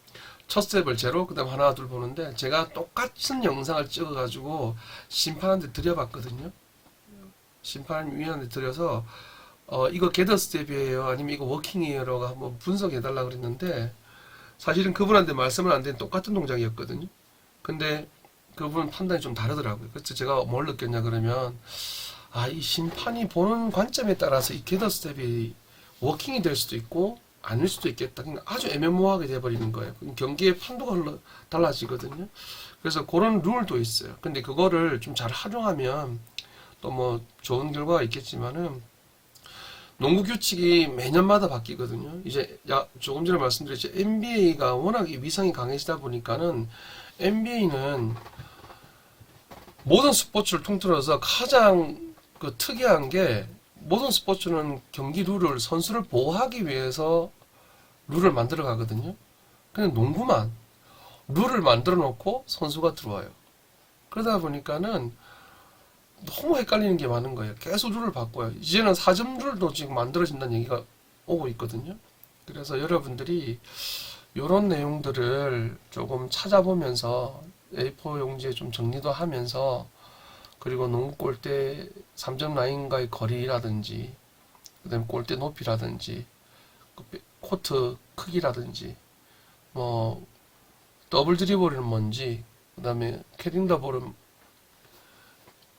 첫 스텝을 제로 그다음 하나 둘 보는데 제가 똑같은 영상을 찍어가지고 심판한테 드려봤거든요. 심판위원한테 드려서 이거 게더 스텝이에요 아니면 이거 워킹이에요라고 한번 분석해달라 그랬는데 사실은 그분한테 말씀을 안 드린 똑같은 동작이었거든요. 근데 그분 판단이 좀 다르더라고요. 그래서 제가 뭘 느꼈냐 그러면 이 심판이 보는 관점에 따라서 이 게더 스텝이 워킹이 될 수도 있고 아닐 수도 있겠다. 그러니까 아주 애매모호하게 돼버리는 거예요. 경기의 판도가 달라지거든요. 그래서 그런 룰도 있어요. 근데 그거를 좀 잘 활용하면 또 뭐 좋은 결과가 있겠지만은 농구 규칙이 매년마다 바뀌거든요. 이제 조금 전에 말씀드렸죠. NBA가 워낙 위상이 강해지다 보니까는 NBA는 모든 스포츠를 통틀어서 가장 특이한 게 모든 스포츠는 경기 룰을 선수를 보호하기 위해서 룰을 만들어 가거든요. 근데 농구만 룰을 만들어 놓고 선수가 들어와요. 그러다 보니까는 너무 헷갈리는 게 많은 거예요. 계속 룰을 바꿔요. 이제는 4점 룰도 지금 만들어진다는 얘기가 오고 있거든요. 그래서 여러분들이 이런 내용들을 조금 찾아보면서 A4 용지에 좀 정리도 하면서 그리고 농구 골대 3점 라인과의 거리라든지 그다음에 골대 높이라든지 코트 크기라든지 뭐 더블 드리블은 뭔지 그다음에 캐딩 더블은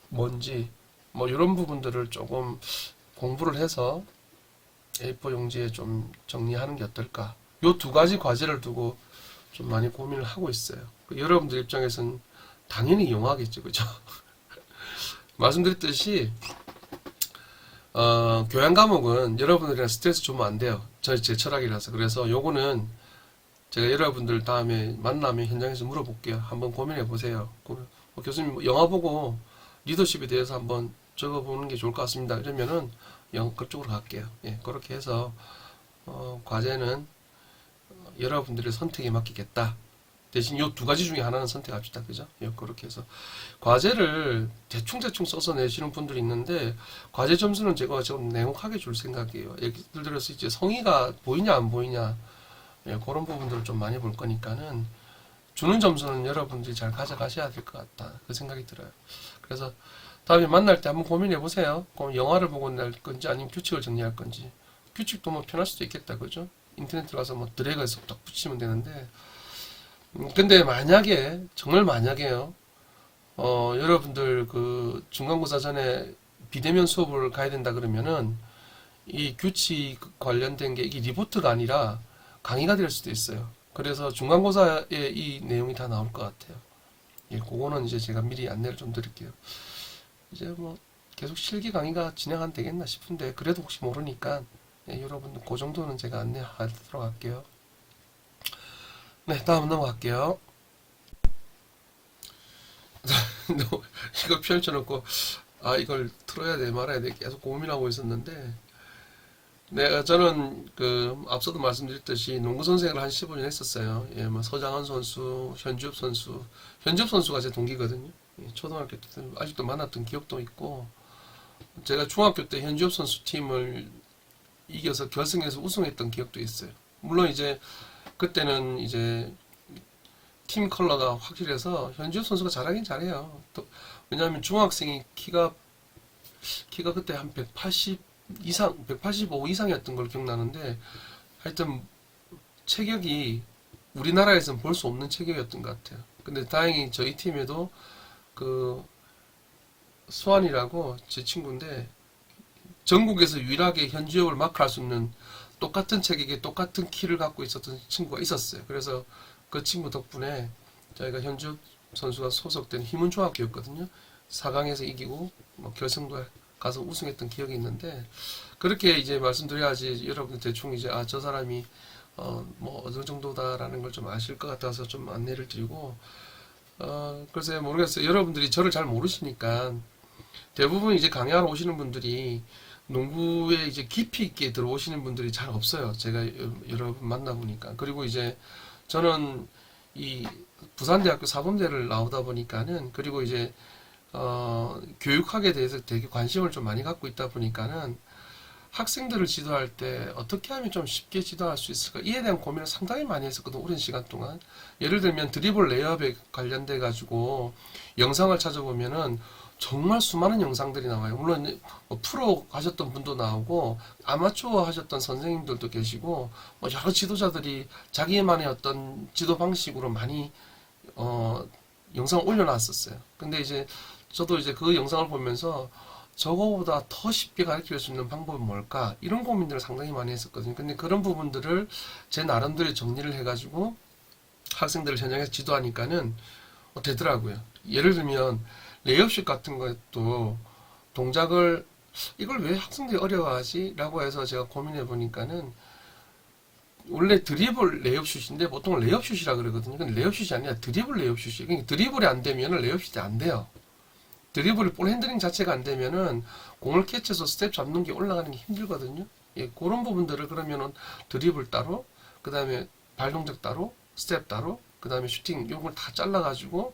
뭔지 뭐 이런 부분들을 조금 공부를 해서 A4 용지에 좀 정리하는 게 어떨까. 요 두 가지 과제를 두고 좀 많이 고민을 하고 있어요. 여러분들 입장에서는 당연히 이용하겠죠, 그죠? 말씀드렸듯이 교양 과목은 여러분들이랑 스트레스 주면 안 돼요. 제 철학이라서. 그래서 요거는 제가 여러분들 다음에 만나면 현장에서 물어볼게요. 한번 고민해 보세요. 교수님 영화 보고 리더십에 대해서 한번 적어보는 게 좋을 것 같습니다. 이러면은 그쪽으로 갈게요. 예, 그렇게 해서 과제는 여러분들의 선택에 맡기겠다. 대신 요 두 가지 중에 하나는 선택합시다. 그죠? 예, 그렇게 해서 과제를 대충 써서 내시는 분들이 있는데 과제 점수는 제가 좀 냉혹하게 줄 생각이에요. 예를 들어서 이제 성의가 보이냐 안 보이냐 예, 그런 부분들을 좀 많이 볼 거니까는 주는 점수는 여러분들이 잘 가져가셔야 될 것 같다. 그 생각이 들어요. 그래서 다음에 만날 때 한번 고민해 보세요. 그럼 영화를 보고 낼 건지 아니면 규칙을 정리할 건지. 규칙도 뭐 편할 수도 있겠다. 그죠? 인터넷 들어가서 뭐 드래그해서 딱 붙이면 되는데 근데 만약에 정말 만약에요. 여러분들 그 중간고사 전에 비대면 수업을 가야 된다 그러면은 이 규칙 관련된 게 이게 리포트가 아니라 강의가 될 수도 있어요. 그래서 중간고사에 이 내용이 다 나올 것 같아요. 예, 그거는 이제 제가 미리 안내를 좀 드릴게요. 이제 뭐 계속 실기 강의가 진행은 되겠나 싶은데 그래도 혹시 모르니까 예, 여러분들 그 정도는 제가 안내하도록 할게요. 네, 다음 넘어갈게요. 이거 펼쳐놓고 이걸 틀어야 돼 말아야 돼 계속 고민하고 있었는데 네, 저는 앞서도 말씀드렸듯이 농구 선생을 한 15년 했었어요. 예, 뭐 서장원 선수, 현주엽 선수가 제 동기거든요. 예, 초등학교 때 아직도 만났던 기억도 있고 제가 중학교 때 현주엽 선수 팀을 이겨서 결승에서 우승했던 기억도 있어요. 물론 이제 그때는 이제 팀 컬러가 확실해서 현주엽 선수가 잘하긴 잘해요. 또 왜냐하면 중학생이 키가 그때 한 180 이상, 185 이상이었던 걸 기억나는데 하여튼 체격이 우리나라에서는 볼 수 없는 체격이었던 것 같아요. 근데 다행히 저희 팀에도 그 수환이라고 제 친구인데 전국에서 유일하게 현주엽을 마크할 수 있는 똑같은 체격에 똑같은 키를 갖고 있었던 친구가 있었어요. 그래서 그 친구 덕분에 저희가 현주엽 선수가 소속된 희문중학교였거든요. 4강에서 이기고 뭐 결승도 가서 우승했던 기억이 있는데 그렇게 이제 말씀드려야지 여러분들 대충 이제 저 사람이 뭐 어느 정도다라는 걸 좀 아실 것 같아서 좀 안내를 드리고 글쎄 모르겠어요. 여러분들이 저를 잘 모르시니까 대부분 이제 강의하러 오시는 분들이 농구에 이제 깊이 있게 들어오시는 분들이 잘 없어요. 제가 여러 분 만나보니까. 그리고 이제 저는 이 부산대학교 사범대를 나오다 보니까는, 그리고 이제 교육학에 대해서 되게 관심을 좀 많이 갖고 있다 보니까는 학생들을 지도할 때 어떻게 하면 좀 쉽게 지도할 수 있을까? 이에 대한 고민을 상당히 많이 했었거든, 오랜 시간 동안. 예를 들면 드리블 레이업에 관련돼 가지고 영상을 찾아보면은 정말 수많은 영상들이 나와요. 물론 뭐 프로 하셨던 분도 나오고 아마추어 하셨던 선생님들도 계시고 뭐 여러 지도자들이 자기만의 어떤 지도 방식으로 많이 영상을 올려놨었어요. 근데 이제 저도 이제 그 영상을 보면서 저거보다 더 쉽게 가르칠 수 있는 방법은 뭘까? 이런 고민들을 상당히 많이 했었거든요. 근데 그런 부분들을 제 나름대로 정리를 해가지고 학생들을 현장에서 지도하니까는 되더라고요. 예를 들면 레이업슛 같은 것도 동작을 이걸 왜 학생들이 어려워하지? 라고 해서 제가 고민해 보니까는 원래 드리블 레이업슛인데 보통 레이업슛이라 그러거든요. 근데 레이업슛이 아니라 드리블 레이업슛이에요. 그러니까 드리블이 안 되면 레이업슛이 안 돼요. 드리블 볼 핸들링 자체가 안 되면은 공을 캐치해서 스텝 잡는 게 올라가는 게 힘들거든요. 예, 그런 부분들을 그러면은 드리블 따로, 그 다음에 발 동작 따로, 스텝 따로, 그 다음에 슈팅 이런 걸 다 잘라가지고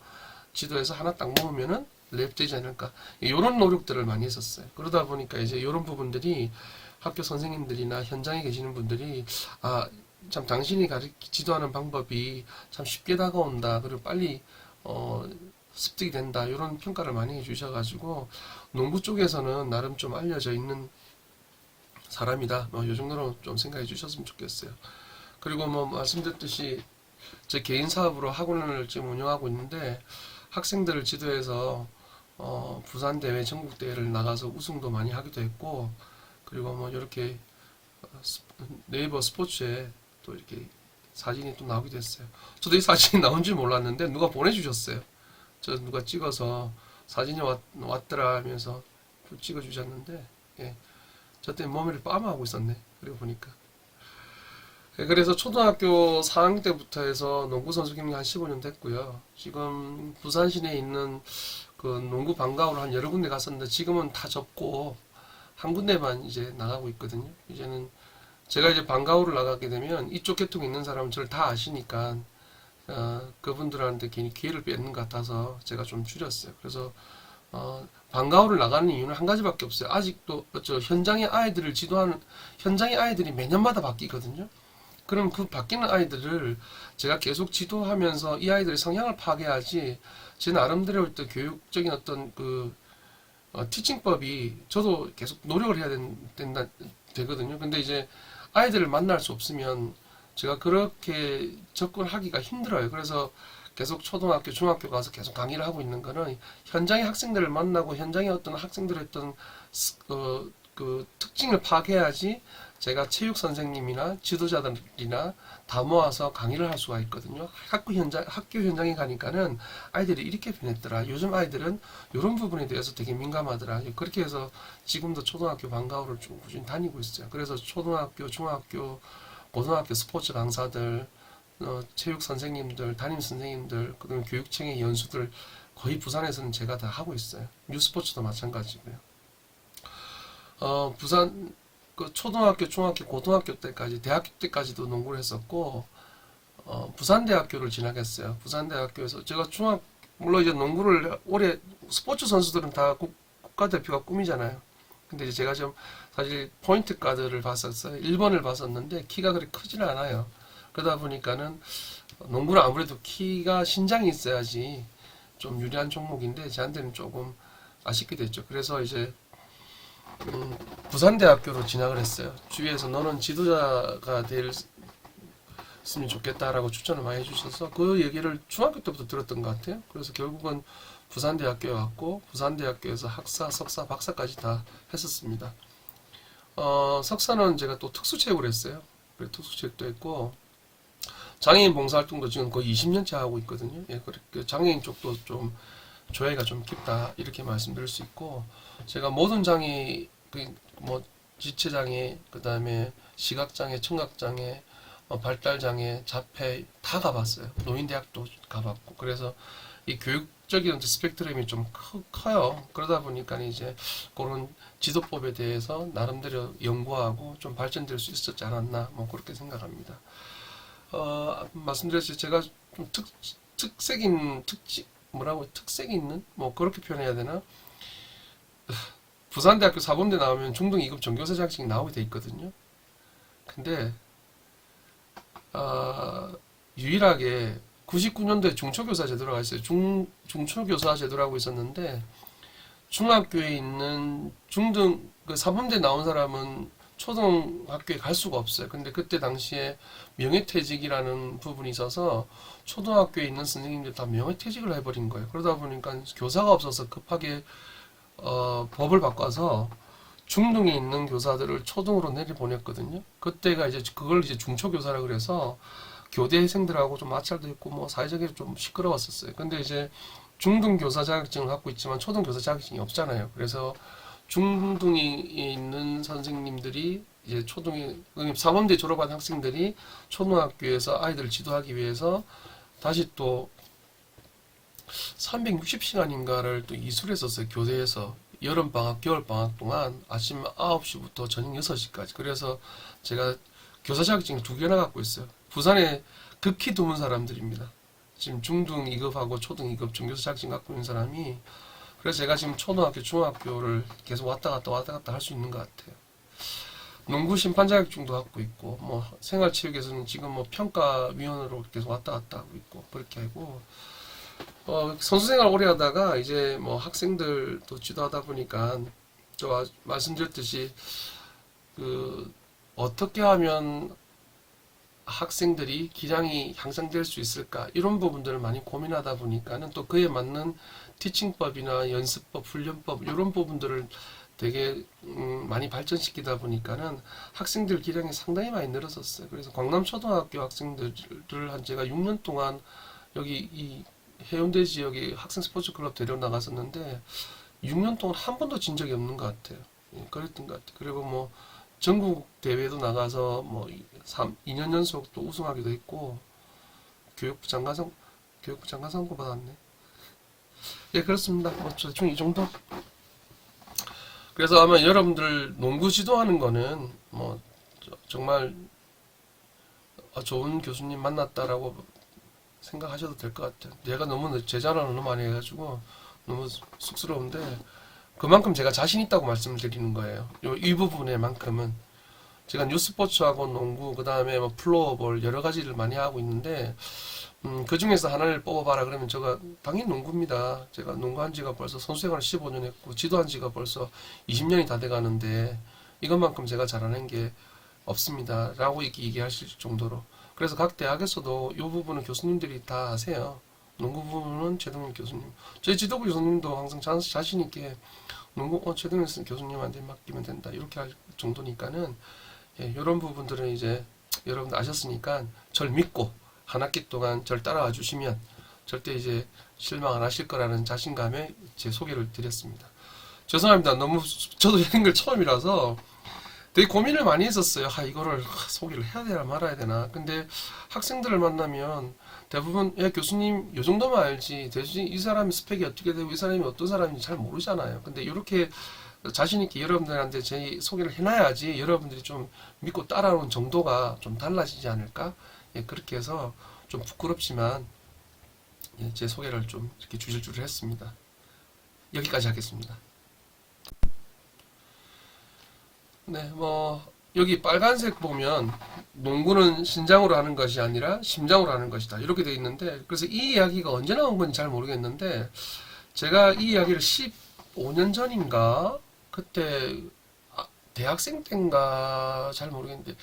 지도에서 하나 딱 모으면은 랩 되지 않을까. 이런 노력들을 많이 했었어요. 그러다 보니까 이제 이런 부분들이 학교 선생님들이나 현장에 계시는 분들이 아, 참 당신이 지도하는 방법이 참 쉽게 다가온다. 그리고 빨리 습득이 된다. 이런 평가를 많이 해주셔가지고 농구 쪽에서는 나름 좀 알려져 있는 사람이다. 이 정도로 좀 생각해 주셨으면 좋겠어요. 그리고 뭐 말씀드렸듯이 제 개인 사업으로 학원을 지금 운영하고 있는데 학생들을 지도해서 부산 대회, 전국 대회를 나가서 우승도 많이 하기도 했고, 그리고 뭐 이렇게 네이버 스포츠에 또 이렇게 사진이 또 나오기도 했어요. 저도 이 사진이 나온 줄 몰랐는데 누가 보내주셨어요. 저 누가 찍어서 사진이 왔더라 하면서 찍어주셨는데, 예, 저 때문에 몸을 빠마하고 있었네. 그리고 보니까. 예, 그래서 초등학교 4학년 때부터 해서 농구 선수 경력 한 15년 됐고요. 지금 부산 시내에 있는 그 농구 방과후를 한 여러 군데 갔었는데 지금은 다 접고 한 군데만 이제 나가고 있거든요. 이제는 제가 이제 방과후를 나가게 되면 이쪽 계통에 있는 사람은 저를 다 아시니까 그분들한테 괜히 기회를 뺏는 것 같아서 제가 좀 줄였어요. 그래서 방과후를 나가는 이유는 한 가지밖에 없어요. 아직도 현장의 아이들을 지도하는 현장의 아이들이 매년마다 바뀌거든요. 그럼 그 바뀌는 아이들을 제가 계속 지도하면서 이 아이들의 성향을 파악해야지 제 나름대로 어떤 교육적인 어떤 그 티칭법이 저도 계속 노력을 해야 되거든요. 근데 이제 아이들을 만날 수 없으면 제가 그렇게 접근하기가 힘들어요. 그래서 계속 초등학교, 중학교 가서 계속 강의를 하고 있는 거는 현장의 학생들을 만나고 현장의 어떤 학생들의 어떤 그 특징을 파악해야지 제가 체육 선생님이나 지도자들이나 다 모아서 강의를 할 수가 있거든요. 학교 현장에 가니까는 아이들이 이렇게 변했더라. 요즘 아이들은 이런 부분에 대해서 되게 민감하더라. 그렇게 해서 지금도 초등학교 방과후를 좀 꾸준히 다니고 있어요. 그래서 초등학교, 중학교, 고등학교 스포츠 강사들, 체육 선생님들, 담임 선생님들, 그다음에 교육청의 연수들 거의 부산에서는 제가 다 하고 있어요. 뉴스포츠도 마찬가지고요. 부산 그 초등학교, 중학교, 고등학교 때까지, 대학교 때까지도 농구를 했었고, 부산대학교를 진학했어요. 부산대학교에서 제가 물론 이제 농구를 올해 스포츠 선수들은 다 국가대표가 꿈이잖아요. 근데 이제 제가 좀 사실 포인트 가드를 봤었어요. 1번을 봤었는데 키가 그렇게 크지는 않아요. 그러다 보니까는 농구는 아무래도 키가 신장이 있어야지 좀 유리한 종목인데 저한테는 조금 아쉽게 됐죠. 그래서 이제 부산대학교로 진학을 했어요. 주위에서 너는 지도자가 됐으면 좋겠다라고 추천을 많이 해주셔서 그 얘기를 중학교 때부터 들었던 것 같아요. 그래서 결국은 부산대학교에 왔고 부산대학교에서 학사, 석사, 박사까지 다 했었습니다. 석사는 제가 또 특수체육을 했어요. 그래서 특수체육도 했고 장애인 봉사활동도 지금 거의 20년째 하고 있거든요. 예, 그 장애인 쪽도 좀 조예가 좀 깊다 이렇게 말씀드릴 수 있고 제가 모든 장애 뭐 지체장애 그 다음에 시각장애, 청각장애, 발달장애, 자폐 다 가봤어요. 노인대학도 가봤고 그래서 이 교육 지적인 스펙트럼이 좀 커요. 그러다 보니까 이제 그런 지도법에 대해서 나름대로 연구하고 좀 발전될 수 있었지 않았나, 뭐 그렇게 생각합니다. 말씀드렸듯이 제가 좀 특색 있는? 뭐 그렇게 표현해야 되나? 부산대학교 사범대 나오면 중등 2급 전교사 자격증이 나오게 돼 있거든요. 근데 유일하게 99년도에 중초교사 제도라고 있어요. 중초교사 제도라고 있었는데 중학교에 있는 중등 그 사범대 나온 사람은 초등학교에 갈 수가 없어요. 근데 그때 당시에 명예퇴직이라는 부분이 있어서 초등학교에 있는 선생님들 다 명예퇴직을 해버린 거예요. 그러다 보니까 교사가 없어서 급하게 법을 바꿔서 중등에 있는 교사들을 초등으로 내려보냈거든요. 그때가 이제 그걸 이제 중초교사라 그래서 교대생들하고 좀 마찰도 있고 뭐 사회적으로 좀 시끄러웠었어요. 근데 이제 중등 교사 자격증을 갖고 있지만 초등 교사 자격증이 없잖아요. 그래서 중등에 있는 선생님들이 이제 사범대 졸업한 학생들이 초등학교에서 아이들을 지도하기 위해서 다시 또 360시간인가를 또 이수했었어요. 교대에서 여름방학, 겨울방학 동안 아침 9시부터 저녁 6시까지. 그래서 제가 교사 자격증을 2개나 갖고 있어요. 부산에 극히 드문 사람들입니다. 지금 중등 2급하고 초등 2급 전교사 자격증 갖고 있는 사람이. 그래서 제가 지금 초등학교, 중학교를 계속 왔다 갔다 할 수 있는 것 같아요. 농구 심판 자격증도 갖고 있고, 뭐 생활체육에서는 지금 뭐 평가위원으로 계속 왔다 갔다 하고 있고, 그렇게 하고, 선수 생활 오래 하다가 이제 뭐 학생들도 지도하다 보니까 저 말씀드렸듯이 그 어떻게 하면 학생들이 기량이 향상될 수 있을까 이런 부분들을 많이 고민하다 보니까는 또 그에 맞는 티칭법이나 연습법, 훈련법 이런 부분들을 되게 많이 발전시키다 보니까는 학생들 기량이 상당히 많이 늘어섰어요. 그래서 광남초등학교 학생들을 한 제가 6년 동안 여기 이 해운대 지역에 학생 스포츠 클럽 데려나갔었는데 6년 동안 한 번도 진 적이 없는 것 같아요. 예, 그랬던 것 같아요. 그리고 뭐 전국 대회도 나가서 뭐 2년 연속 또 우승하기도 했고 교육부 장관 상도 받았네. 예, 그렇습니다. 뭐 대충 이 정도. 그래서 아마 여러분들 농구 지도하는 거는 뭐 정말 좋은 교수님 만났다라고 생각하셔도 될 것 같아요. 내가 너무 제 자랑을 너무 많이 해가지고 너무 쑥스러운데 그만큼 제가 자신 있다고 말씀을 드리는 거예요. 이 부분에만큼은 제가 뉴스포츠하고 농구 그 다음에 뭐 플로어볼 여러 가지를 많이 하고 있는데 그 중에서 하나를 뽑아봐라 그러면 제가 당연히 농구입니다. 제가 농구한 지가 벌써 선수생활 15년 했고 지도한 지가 벌써 20년이 다 돼가는데 이것만큼 제가 잘하는 게 없습니다. 라고 이렇게 얘기하실 정도로. 그래서 각 대학에서도 이 부분은 교수님들이 다 아세요. 농구 부분은 최동일 교수님. 저희 지도부 교수님도 항상 자신 있게 농구 최동일 교수님한테 맡기면 된다. 이렇게 할 정도니까는 예, 이런 부분들은 이제 여러분들 아셨으니까 절 믿고 한 학기 동안 절 따라와 주시면 절대 이제 실망 안 하실 거라는 자신감에 제 소개를 드렸습니다. 죄송합니다. 너무 저도 이런 걸 처음이라서 되게 고민을 많이 했었어요. 이거를 소개를 해야 되나 말아야 되나. 근데 학생들을 만나면 대부분 야 교수님 요 정도만 알지 대신 이 사람의 스펙이 어떻게 되고 이 사람이 어떤 사람인지 잘 모르잖아요. 근데 이렇게 자신 있게 여러분들한테 제 소개를 해놔야지 여러분들이 좀 믿고 따라오는 정도가 좀 달라지지 않을까? 예, 그렇게 해서 좀 부끄럽지만 예, 제 소개를 좀 이렇게 주실주를 했습니다. 여기까지 하겠습니다. 네, 뭐 여기 빨간색 보면 농구는 신장으로 하는 것이 아니라 심장으로 하는 것이다 이렇게 되어 있는데 그래서 이 이야기가 언제 나온 건지 잘 모르겠는데 제가 이 이야기를 15년 전인가 그때 대학생 때인가 잘 모르겠는데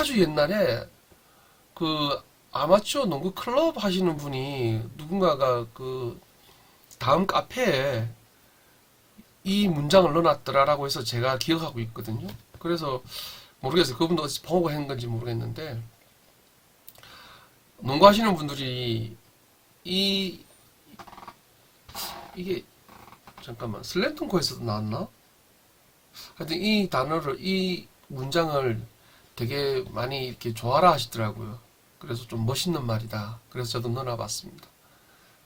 아주 옛날에 그 아마추어 농구 클럽 하시는 분이 누군가가 그 다음 카페에 이 문장을 넣어놨더라라고 해서 제가 기억하고 있거든요. 그래서 모르겠어요. 그분도 어디서 보고 한 건지 모르겠는데 농구하시는 분들이 이게 잠깐만 슬램덩크에서도 나왔나? 하여튼 이 문장을 되게 많이 이렇게 좋아라 하시더라고요. 그래서 좀 멋있는 말이다. 그래서 저도 넣어놔봤습니다.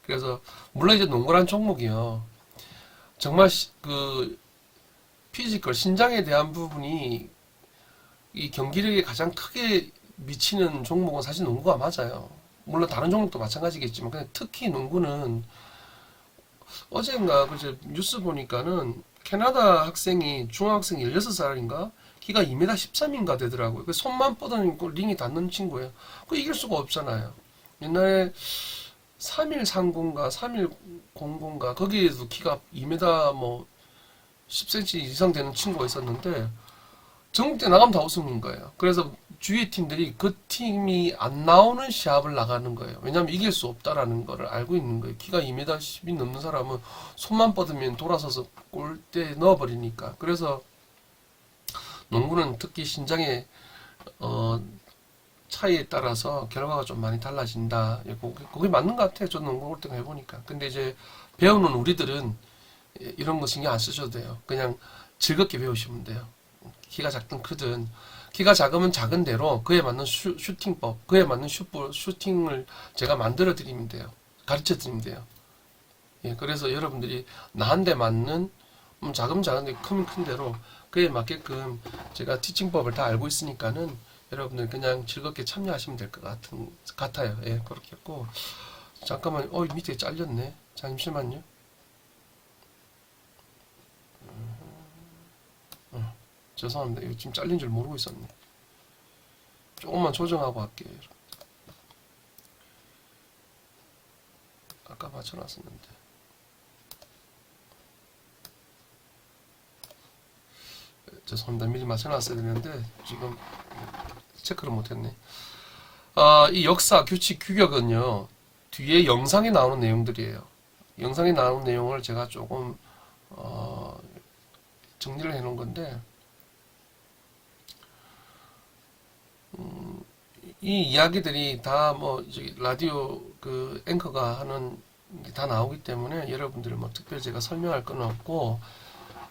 그래서 물론 이제 농구란 종목이요. 정말 그 피지컬 신장에 대한 부분이 이 경기력에 가장 크게 미치는 종목은 사실 농구가 맞아요. 물론 다른 종목도 마찬가지겠지만 근데 특히 농구는 어젠가 그제 뉴스 보니까는 캐나다 학생이 중학생 16살인가 키가 2m 13인가 되더라고요. 그 손만 뻗으면 링이 닿는 친구예요. 그 이길 수가 없잖아요. 옛날에 3130가 3100가 거기에도 키가 2m 뭐 10cm 이상 되는 친구가 있었는데 전국 때 나가면 다 우승인 거예요. 그래서 주위 팀들이 그 팀이 안 나오는 시합을 나가는 거예요. 왜냐하면 이길 수 없다라는 거를 알고 있는 거예요. 키가 2m 10이 넘는 사람은 손만 뻗으면 돌아서서 골대에 넣어버리니까. 그래서 농구는 특히 신장의 차이에 따라서 결과가 좀 많이 달라진다. 그게 맞는 것 같아요. 저는 농구 올 때가 해보니까. 근데 이제 배우는 우리들은 이런 거 신경 안 쓰셔도 돼요. 그냥 즐겁게 배우시면 돼요. 키가 작든 크든 키가 작으면 작은 대로 그에 맞는 슈팅법, 그에 맞는 슈팅을 제가 만들어 드리면 돼요. 가르쳐 드리면 돼요. 예, 그래서 여러분들이 나한테 맞는 작으면 작은데 크면 큰 대로 그에 맞게끔 제가 티칭법을 다 알고 있으니까는 여러분들 그냥 즐겁게 참여하시면 될 것 같아요. 예, 그렇게 했고 잠깐만, 밑에 잘렸네. 잠시만요. 죄송합니다. 이거 지금 잘린 줄 모르고 있었네. 조금만 조정하고 할게요. 아까 맞춰놨었는데. 죄송합니다. 미리 맞춰놨어야 되는데 지금 체크를 못했네. 이 역사, 규칙, 규격은요. 뒤에 영상에 나오는 내용들이에요. 영상에 나오는 내용을 제가 조금 정리를 해놓은 건데 이 이야기들이 다 뭐 라디오 그 앵커가 하는 게 다 나오기 때문에 여러분들 뭐 특별히 제가 설명할 건 없고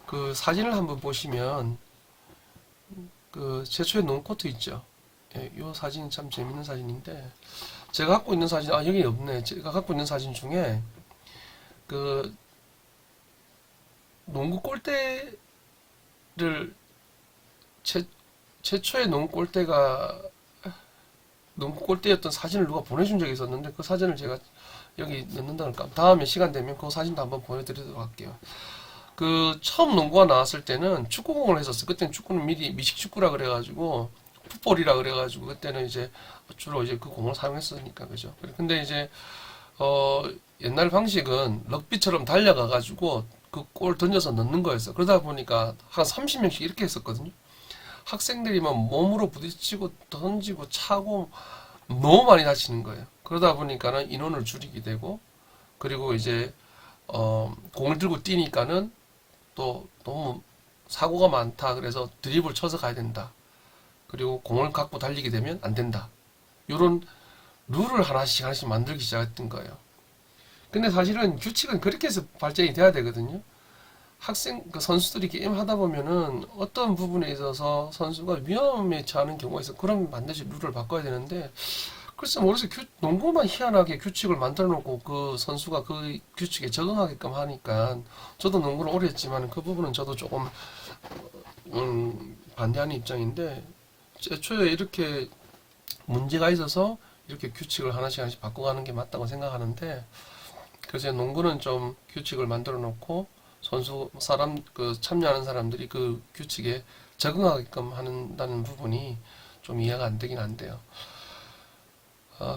그 사진을 한번 보시면 그 최초의 논코트 있죠. 예, 이 사진이 참 재밌는 사진인데 제가 갖고 있는 사진 여기 없네. 제가 갖고 있는 사진 중에 그 농구 골대를 최초의 농구 골대였던 사진을 누가 보내준 적이 있었는데 그 사진을 제가 여기 넣는다는 까 다음에 시간 되면 그 사진도 한번 보여드리도록 할게요. 그 처음 농구가 나왔을 때는 축구공을 했었어요. 그때는 축구는 미리 미식축구라 그래가지고 풋볼이라 그래가지고 그때는 이제 주로 이제 그 공을 사용했으니까 그죠. 근데 이제 옛날 방식은 럭비처럼 달려가가지고 그 골 던져서 넣는 거였어. 그러다 보니까 한 30명씩 이렇게 했었거든요. 학생들이 막 몸으로 부딪히고 던지고 차고 너무 많이 다치는 거예요. 그러다 보니까는 인원을 줄이게 되고 그리고 이제 공을 들고 뛰니까는 또 너무 사고가 많다. 그래서 드리블 쳐서 가야 된다. 그리고 공을 갖고 달리게 되면 안 된다. 이런 룰을 하나씩 만들기 시작했던 거예요. 근데 사실은 규칙은 그렇게 해서 발전이 돼야 되거든요. 그 선수들이 게임 하다 보면은 어떤 부분에 있어서 선수가 위험에 처하는 경우가 있어. 그럼 반드시 룰을 바꿔야 되는데, 글쎄 모르겠어요. 농구만 희한하게 규칙을 만들어 놓고 그 선수가 그 규칙에 적응하게끔 하니까, 저도 농구를 오래 했지만 그 부분은 저도 조금, 반대하는 입장인데, 애초에 이렇게 문제가 있어서 이렇게 규칙을 하나씩 바꿔가는 게 맞다고 생각하는데, 그래서 농구는 좀 규칙을 만들어 놓고 그 참여하는 사람들이 그 규칙에 적응하게끔 한다는 부분이 좀 이해가 안 되긴 한데요.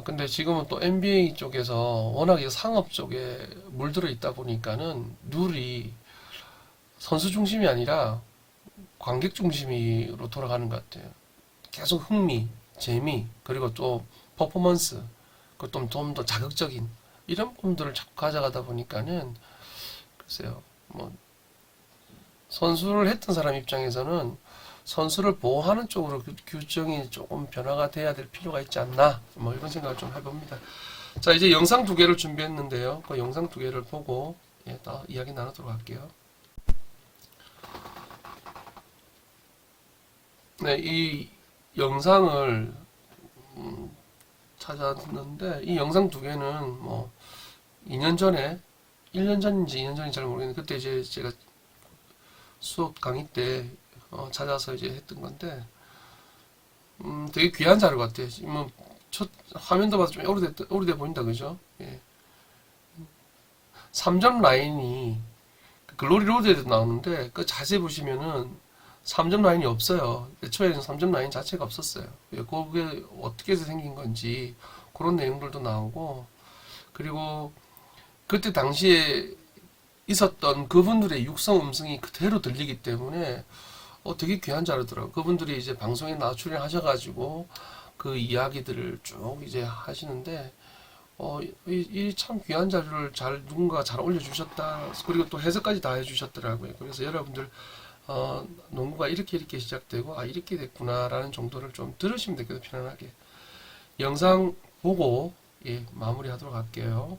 근데 지금은 또 NBA 쪽에서 워낙에 상업 쪽에 물들어 있다 보니까는 룰이 선수 중심이 아니라 관객 중심으로 돌아가는 것 같아요. 계속 흥미, 재미, 그리고 또 퍼포먼스, 그리고 좀 더 자극적인 이런 부분들을 자꾸 가져가다 보니까는 글쎄요, 뭐 선수를 했던 사람 입장에서는 선수를 보호하는 쪽으로 규정이 조금 변화가 돼야 될 필요가 있지 않나, 뭐 이런 생각을 좀 해봅니다. 자, 이제 영상 두 개를 준비했는데요. 그 영상 두 개를 보고 다 이야기 나누도록 할게요. 네, 이 영상을 찾았는데 이 영상 두 개는 뭐 2년 전에 1년 전인지 2년 전인지 잘 모르겠는데 그때 이제 제가 수업 강의 때 찾아서 이제 했던 건데 되게 귀한 자료 같아요. 뭐 첫 화면도 봐도 좀 오래돼 보인다 그죠? 예. 3점 라인이 글로리 로드에도 나오는데 그 자세히 보시면은 3점 라인이 없어요. 애초에는 3점 라인 자체가 없었어요. 그게 어떻게 해서 생긴 건지 그런 내용들도 나오고, 그리고 그때 당시에 있었던 그분들의 육성 음성이 그대로 들리기 때문에 되게 귀한 자료더라고요. 그분들이 이제 방송에 출연하셔가지고 그 이야기들을 쭉 이제 하시는데 이 참 귀한 자료를 누군가 잘 올려주셨다. 그리고 또 해석까지 다 해주셨더라고요. 그래서 여러분들 농구가 이렇게 시작되고 이렇게 됐구나라는 정도를 좀 들으시면 되겠다. 편안하게 영상 보고 마무리하도록 할게요.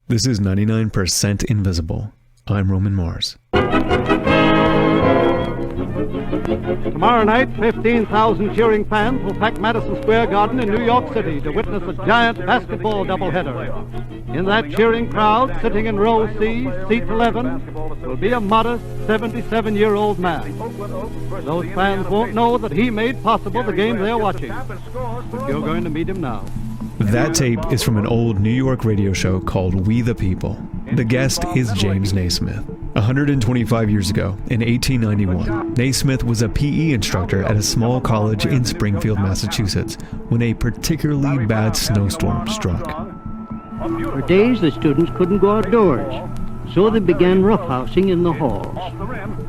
This is 99% Invisible. I'm Roman Mars. Tomorrow night, 15,000 cheering fans will pack Madison Square Garden in New York City to witness a giant basketball doubleheader. In that cheering crowd, sitting in row C, seat 11, will be a modest 77-year-old man. Those fans won't know that he made possible the game they're watching. But you're going to meet him now. That tape is from an old New York radio show called We the People. The guest is James Naismith. 125 years ago, in 1891, Naismith was a PE instructor at a small college in Springfield, Massachusetts, when a particularly bad snowstorm struck. For days, the students couldn't go outdoors, so they began roughhousing in the halls.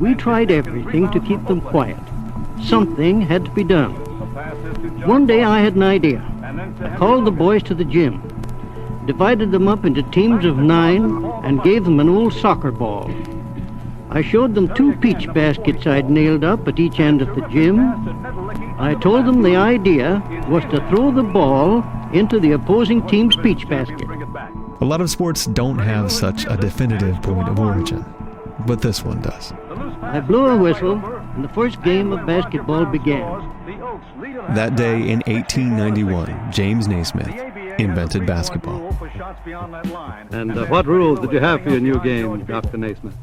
We tried everything to keep them quiet. Something had to be done. One day I had an idea. I called the boys to the gym, divided them up into teams of 9, and gave them an old soccer ball. I showed them 2 peach baskets I'd nailed up at each end of the gym. I told them the idea was to throw the ball into the opposing team's peach basket. A lot of sports don't have such a definitive point of origin, but this one does. I blew a whistle, and the first game of basketball began. That day in 1891, James Naismith invented basketball. And what rules did you have for your new game, Dr. Naismith?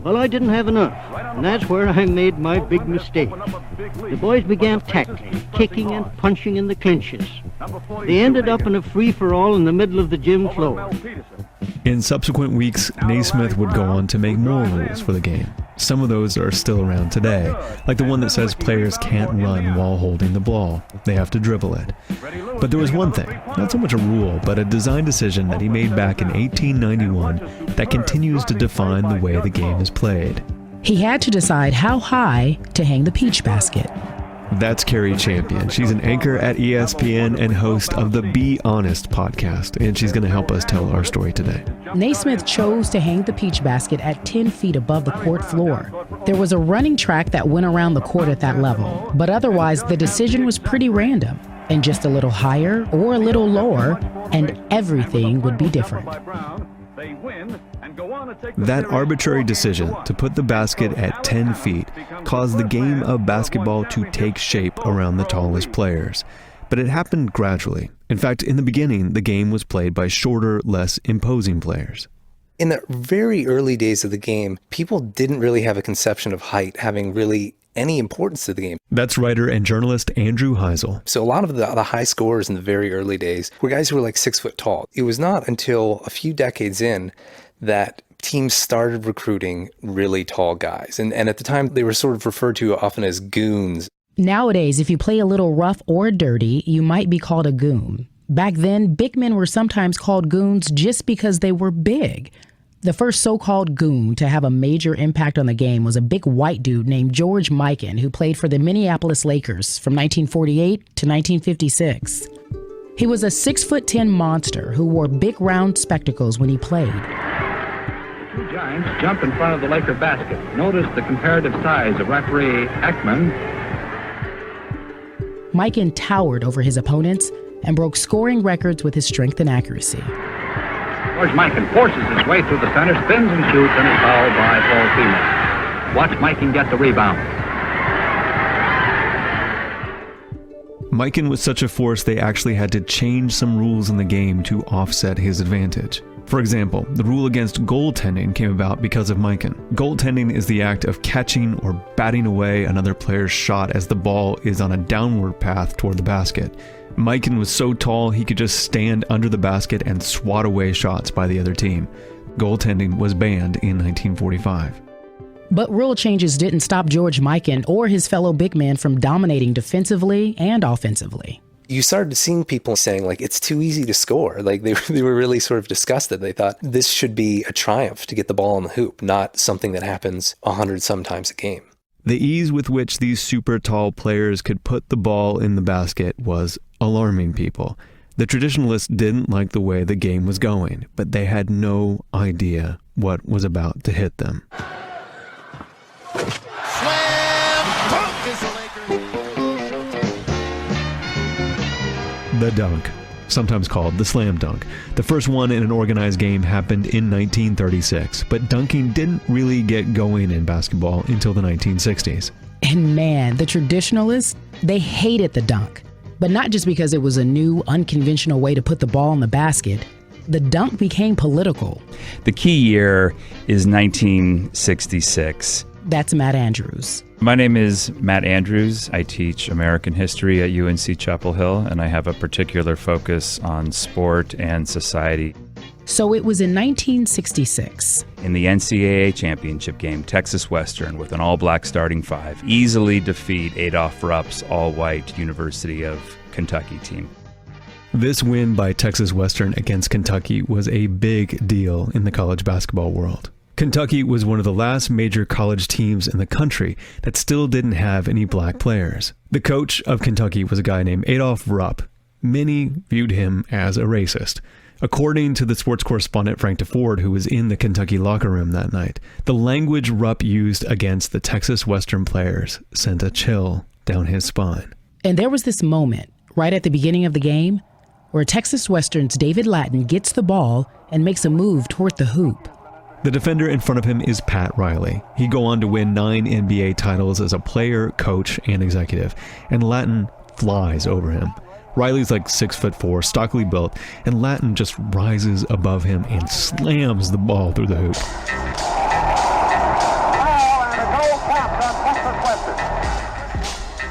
Well, I didn't have enough, and that's where I made my big mistake. The boys began tackling, kicking, and punching in the clinches. They ended up in a free-for-all in the middle of the gym floor. In subsequent weeks, Naismith would go on to make more rules for the game. Some of those are still around today, like the one that says players can't run while holding the ball. They have to dribble it. But there was one thing, not so much a rule, but a design decision that he made back in 1891 that continues to define the way the game is played. He had to decide how high to hang the peach basket. That's Carrie Champion. She's an anchor at ESPN and host of the Be Honest podcast, and she's going to help us tell our story today. Naismith chose to hang the peach basket at 10 feet above the court floor. There was a running track that went around the court at that level, but otherwise the decision was pretty random, and just a little higher or a little lower, and everything would be different. That arbitrary decision to put the basket at 10 feet caused the game of basketball to take shape around the tallest players. But it happened gradually. In fact, in the beginning, the game was played by shorter, less imposing players. In the very early days of the game, people didn't really have a conception of height having really any importance to the game. That's writer and journalist Andrew Heisel. So a lot of the high scorers in the very early days were guys who were like 6 foot tall. It was not until a few decades in that teams started recruiting really tall guys. And at the time, they were sort of referred to often as goons. Nowadays, if you play a little rough or dirty, you might be called a goon. Back then, big men were sometimes called goons just because they were big. The first so-called goon to have a major impact on the game was a big white dude named George Mikan, who played for the Minneapolis Lakers from 1948 to 1956. He was a 6'10" monster who wore big round spectacles when he played. Two giants jump in front of the Laker basket. Notice the comparative size of referee Ekman. Mikan towered over his opponents and broke scoring records with his strength and accuracy. George Mikan forces his way through the center, spins and shoots, and is fouled by Paul Seaman. Watch Mikan get the rebound. Mikan was such a force they actually had to change some rules in the game to offset his advantage. For example, the rule against goaltending came about because of Mikan. Goaltending is the act of catching or batting away another player's shot as the ball is on a downward path toward the basket. Mikan was so tall he could just stand under the basket and swat away shots by the other team. Goaltending was banned in 1945. But rule changes didn't stop George Mikan or his fellow big men from dominating defensively and offensively. You started seeing people saying, like, it's too easy to score. Like, they were really sort of disgusted. They thought this should be a triumph to get the ball in the hoop, not something that happens 100 sometimes a game. The ease with which these super tall players could put the ball in the basket was alarming people. The traditionalists didn't like the way the game was going, but they had no idea what was about to hit them. The dunk, sometimes called the slam dunk. The first one in an organized game happened in 1936, but dunking didn't really get going in basketball until the 1960s. And man, the traditionalists, they hated the dunk. But not just because it was a new, unconventional way to put the ball in the basket. The dunk became political. The key year is 1966. That's Matt Andrews. My name is Matt Andrews. I teach American history at UNC Chapel Hill, and I have a particular focus on sport and society. So it was in 1966. In the NCAA championship game, Texas Western, with an all-black starting five, easily defeat Adolph Rupp's all-white University of Kentucky team. This win by Texas Western against Kentucky was a big deal in the college basketball world. Kentucky was one of the last major college teams in the country that still didn't have any black players. The coach of Kentucky was a guy named Adolph Rupp. Many viewed him as a racist. According to the sports correspondent Frank DeFord, who was in the Kentucky locker room that night, the language Rupp used against the Texas Western players sent a chill down his spine. And there was this moment right at the beginning of the game where Texas Western's David Lattin gets the ball and makes a move toward the hoop. The defender in front of him is Pat Riley. He'd go on to win 9 NBA titles as a player, coach, and executive, and Lattin flies over him. Riley's like 6'4", stockily built, and Lattin just rises above him and slams the ball through the hoop.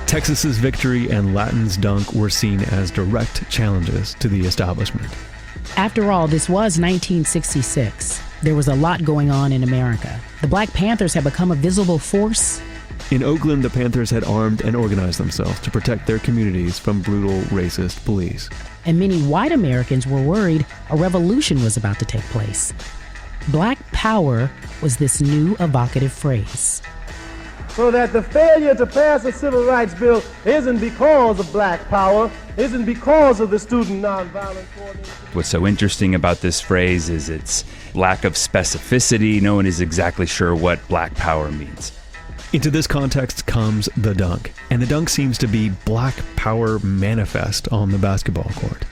Texas's victory and Lattin's dunk were seen as direct challenges to the establishment. After all, this was 1966. There was a lot going on in America. The Black Panthers had become a visible force. In Oakland, the Panthers had armed and organized themselves to protect their communities from brutal, racist police. And many white Americans were worried a revolution was about to take place. Black power was this new evocative phrase. So that the failure to pass a civil rights bill isn't because of black power, isn't because of the student nonviolent coordinator. What's so interesting about this phrase is its lack of specificity. No one is exactly sure what black power means. Into this context comes the dunk, and the dunk seems to be black power manifest on the basketball court.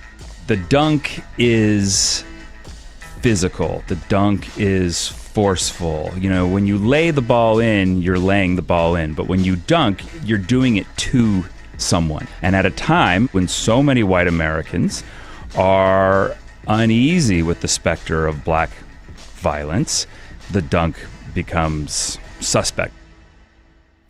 The dunk is physical. The dunk is forceful. You know, when you lay the ball in, you're laying the ball in. But when you dunk, you're doing it to someone. And at a time when so many white Americans are uneasy with the specter of black violence, the dunk becomes suspect.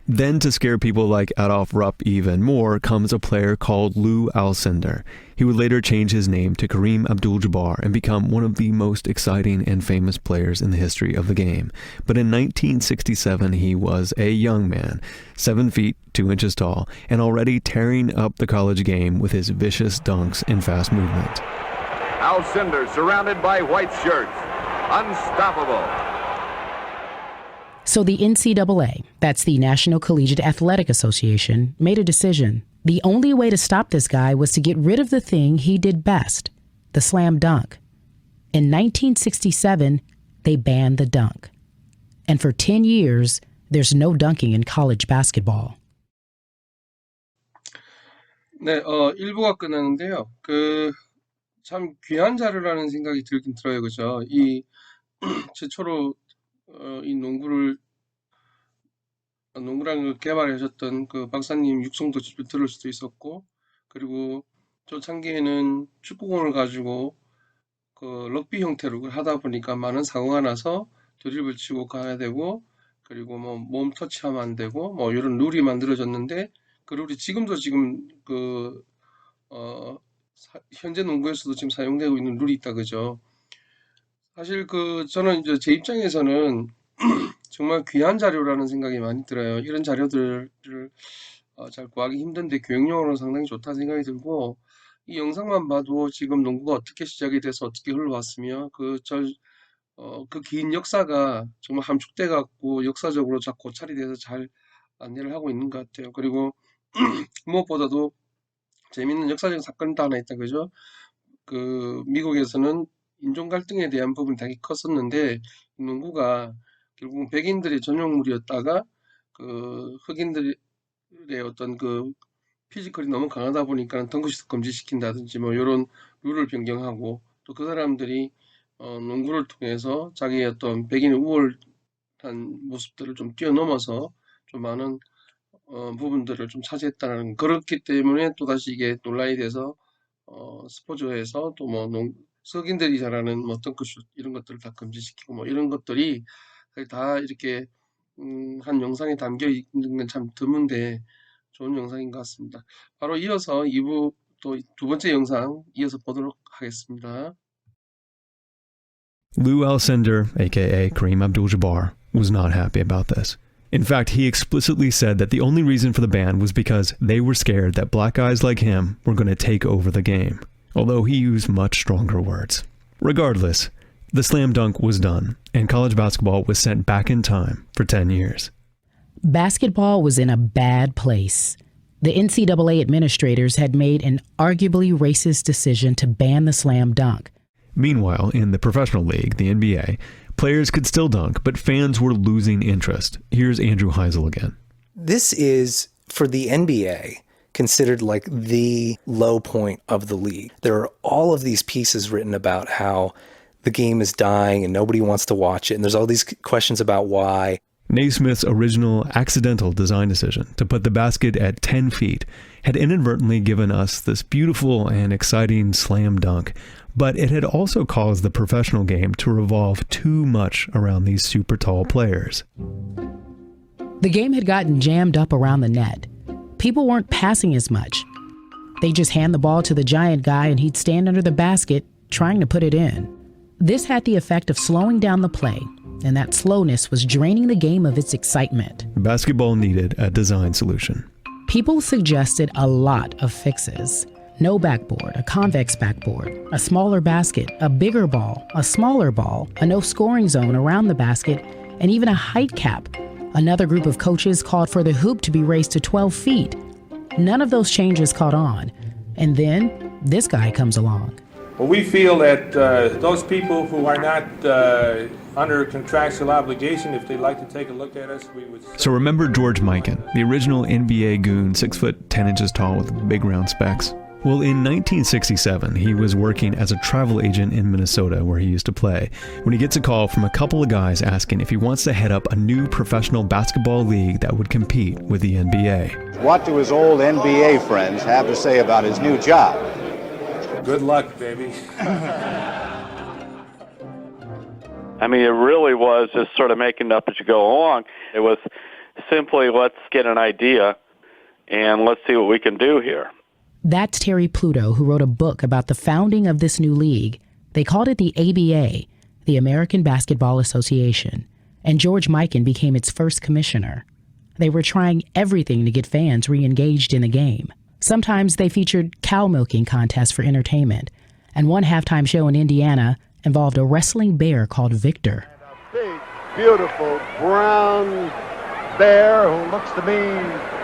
Then to scare people like Adolph Rupp even more comes a player called Lou Alcindor. He would later change his name to Kareem Abdul-Jabbar and become one of the most exciting and famous players in the history of the game. But in 1967, he was a young man, 7 feet, 2 inches tall, and already tearing up the college game with his vicious dunks and fast movement. Alcindor surrounded by white shirts. Unstoppable. So the NCAA, that's the National Collegiate Athletic Association, made a decision. The only way to stop this guy was to get rid of the thing he did best, the slam dunk. In 1967, they banned the dunk. And for 10 years, there's no dunking in college basketball. 네, 1부가 끝났는데요. 참 귀한 자료라는 생각이 들긴 들어요, 그죠? 최초로 이 농구라는 걸 개발하셨던 그 박사님 육성도 직접 들을 수도 있었고, 그리고 초창기에는 축구공을 가지고 그 럭비 형태로 그걸 하다 보니까 많은 사고가 나서 드립을 치고 가야 되고, 그리고 뭐 몸 터치하면 안 되고 뭐 이런 룰이 만들어졌는데, 그 룰이 지금도 지금 현재 농구에서도 지금 사용되고 있는 룰이 있다 그죠. 사실 저는 이제 제 입장에서는 정말 귀한 자료라는 생각이 많이 들어요. 이런 자료들을 잘 구하기 힘든데 교육용으로 상당히 좋다 생각이 들고, 이 영상만 봐도 지금 농구가 어떻게 시작이 돼서 어떻게 흘러왔으며 그 긴 역사가 정말 함축돼 갖고 역사적으로 자꾸 고찰이 돼서 잘 안내를 하고 있는 것 같아요. 그리고 무엇보다도 재밌는 역사적인 사건도 하나 있다 그죠. 미국에서는 인종 갈등에 대한 부분이 되게 컸었는데, 농구가 결국은 백인들의 전용물이었다가 흑인들의 어떤 피지컬이 너무 강하다 보니까 덩크슛 금지시킨다든지 뭐 이런 룰을 변경하고, 또 그 사람들이 농구를 통해서 자기의 어떤 백인의 우월한 모습들을 좀 뛰어넘어서 좀 많은 부분들을 좀 차지했다는, 그렇기 때문에 또다시 이게 논란이 돼서 스포츠에서 또 뭐 흑인들이 잘하는 뭐 덩크슛 이런 것들을 다 금지시키고 뭐 이런 것들이 다 이렇게 한 영상에 담겨 있는 건 참 드문데 좋은 영상인 것 같습니다. 바로 이어서 2부 또 두 번째 영상 이어서 보도록 하겠습니다. Lou Alcindor, aka Kareem Abdul-Jabbar, was not happy about this. In fact, he explicitly said that the only reason for the ban was because they were scared that black guys like him were going to take over the game, although he used much stronger words. Regardless, the slam dunk was done, and college basketball was sent back in time for 10 years. Basketball was in a bad place. The NCAA administrators had made an arguably racist decision to ban the slam dunk. Meanwhile, in the professional league, the NBA, players could still dunk, but fans were losing interest. Here's Andrew Heisel again. This is, for the NBA, considered like the low point of the league. There are all of these pieces written about how the game is dying and nobody wants to watch it. And there's all these questions about why. Naismith's original accidental design decision to put the basket at 10 feet had inadvertently given us this beautiful and exciting slam dunk, but it had also caused the professional game to revolve too much around these super tall players. The game had gotten jammed up around the net. People weren't passing as much. They'd just hand the ball to the giant guy and he'd stand under the basket trying to put it in. This had the effect of slowing down the play, and that slowness was draining the game of its excitement. Basketball needed a design solution. People suggested a lot of fixes. No backboard, a convex backboard, a smaller basket, a bigger ball, a smaller ball, a no scoring zone around the basket, and even a height cap. Another group of coaches called for the hoop to be raised to 12 feet. None of those changes caught on. And then this guy comes along. Well, we feel that those people who are not under contractual obligation, if they'd like to take a look at us, we would... So remember George Mikan, the original NBA goon, 6 foot 10 inches tall with big round specs? Well, in 1967, he was working as a travel agent in Minnesota where he used to play, when he gets a call from a couple of guys asking if he wants to head up a new professional basketball league that would compete with the NBA. What do his old NBA friends have to say about his new job? Good luck, baby. I mean, it really was just sort of making up as you go along. It was simply, let's get an idea and let's see what we can do here. That's Terry Pluto, who wrote a book about the founding of this new league. They called it the ABA, the American Basketball Association, and George Mikan became its first commissioner. They were trying everything to get fans re-engaged in the game. Sometimes they featured cow milking contests for entertainment, and one halftime show in Indiana involved a wrestling bear called Victor. A big, beautiful, brown bear who looks to me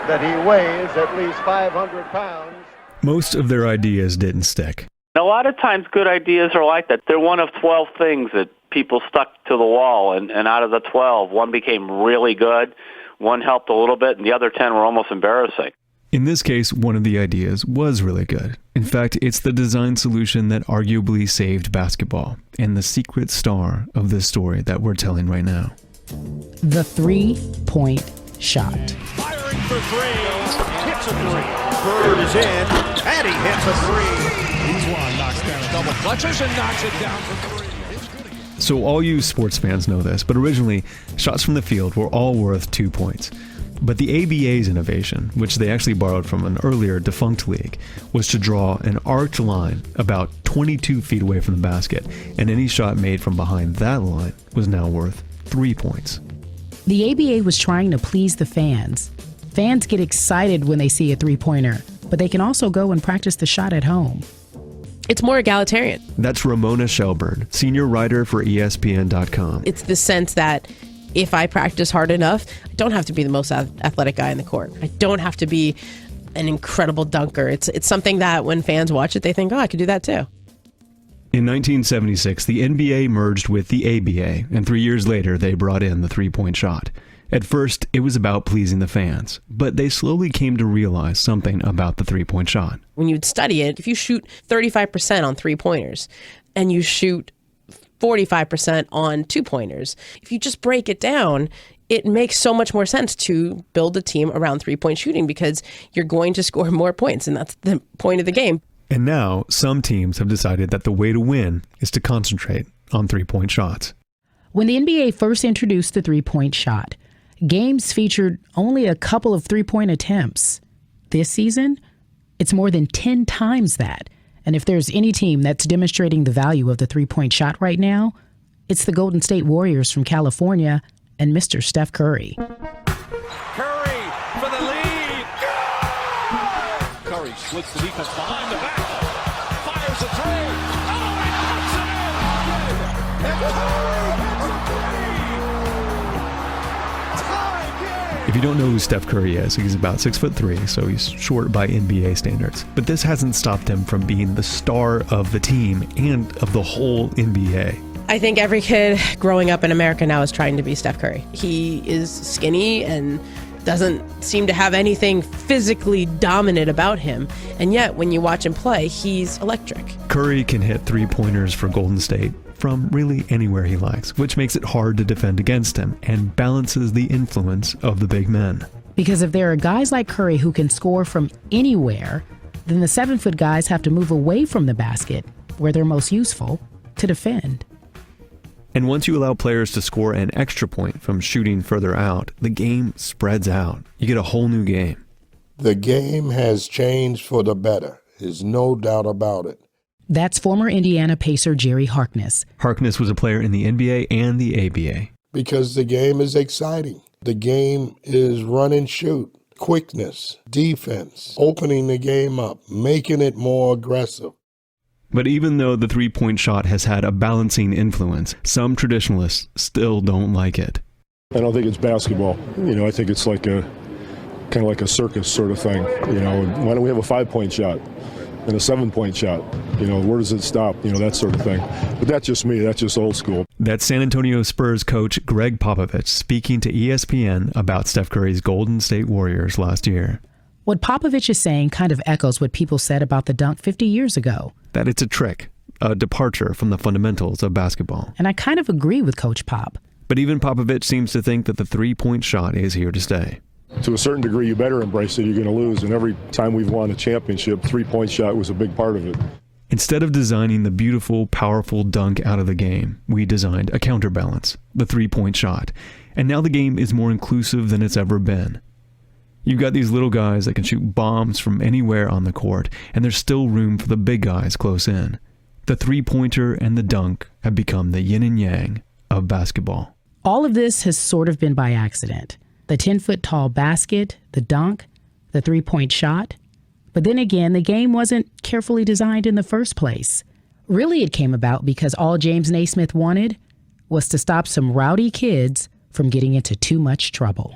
that he weighs at least 500 pounds. Most of their ideas didn't stick. A lot of times good ideas are like that. They're one of 12 things that people stuck to the wall, and out of the 12, one became really good, one helped a little bit, and the other 10 were almost embarrassing. In this case, one of the ideas was really good. In fact, it's the design solution that arguably saved basketball, and the secret star of this story that we're telling right now. The 3-point shot. Firing for three, hits a three. Bird is in, and he hits a three. He's knocks down a double clutches and knocks it down for three. So all you sports fans know this, but originally, shots from the field were all worth 2 points. But the ABA's innovation, which they actually borrowed from an earlier defunct league, was to draw an arced line about 22 feet away from the basket, and any shot made from behind that line was now worth 3 points. The ABA was trying to please the fans. Fans get excited when they see a three-pointer, but they can also go and practice the shot at home. It's more egalitarian. That's Ramona Shelburne, senior writer for ESPN.com. It's the sense that if I practice hard enough, I don't have to be the most athletic guy in the court. I don't have to be an incredible dunker. It's something that when fans watch it, they think, oh, I could do that too. In 1976, the NBA merged with the ABA, and 3 years later, they brought in the three-point shot. At first, it was about pleasing the fans, but they slowly came to realize something about the three-point shot. When you'd study it, if you shoot 35% on three-pointers and you shoot 45% on two-pointers, if you just break it down, it makes so much more sense to build a team around three-point shooting because you're going to score more points, and that's the point of the game. And now, some teams have decided that the way to win is to concentrate on three-point shots. When the NBA first introduced the three-point shot, games featured only a couple of three-point attempts. This season, it's more than 10 times that. And if there's any team that's demonstrating the value of the three-point shot right now, it's the Golden State Warriors from California and Mr. Steph Curry. Curry for the lead. Curry splits the defense behind the back. Fires a three. Oh, he puts it in. And If you don't know who Steph Curry is, he's about 6'3", so he's short by NBA standards. But this hasn't stopped him from being the star of the team and of the whole NBA. I think every kid growing up in America now is trying to be Steph Curry. He is skinny and doesn't seem to have anything physically dominant about him. And yet, when you watch him play, he's electric. Curry can hit three-pointers for Golden State from really anywhere he likes, which makes it hard to defend against him and balances the influence of the big men. Because if there are guys like Curry who can score from anywhere, then the 7-foot guys have to move away from the basket, where they're most useful, to defend. And once you allow players to score an extra point from shooting further out, the game spreads out. You get a whole new game. The game has changed for the better. There's no doubt about it. That's former Indiana Pacer Jerry Harkness. Harkness was a player in the NBA and the ABA. Because the game is exciting. The game is run and shoot, quickness, defense, opening the game up, making it more aggressive. But even though the three-point shot has had a balancing influence, some traditionalists still don't like it. I don't think it's basketball. I think it's like kind of like a circus sort of thing. Why don't we have a 5-point shot and a 7-point shot? Where does it stop? That sort of thing. But that's just me. That's just old school. That's San Antonio Spurs coach Greg Popovich speaking to ESPN about Steph Curry's Golden State Warriors last year. What Popovich is saying kind of echoes what people said about the dunk 50 years ago. That it's a trick, a departure from the fundamentals of basketball. And I kind of agree with Coach Pop. But even Popovich seems to think that the three-point shot is here to stay. To a certain degree, you better embrace it. You're going to lose. And every time we've won a championship, three-point shot was a big part of it. Instead of designing the beautiful, powerful dunk out of the game, we designed a counterbalance, the three-point shot. And now the game is more inclusive than it's ever been. You've got these little guys that can shoot bombs from anywhere on the court, and there's still room for the big guys close in. The three-pointer and the dunk have become the yin and yang of basketball. All of this has sort of been by accident. The 10-foot-tall basket, the dunk, the three-point shot. But then again, the game wasn't carefully designed in the first place. Really, it came about because all James Naismith wanted was to stop some rowdy kids from getting into too much trouble.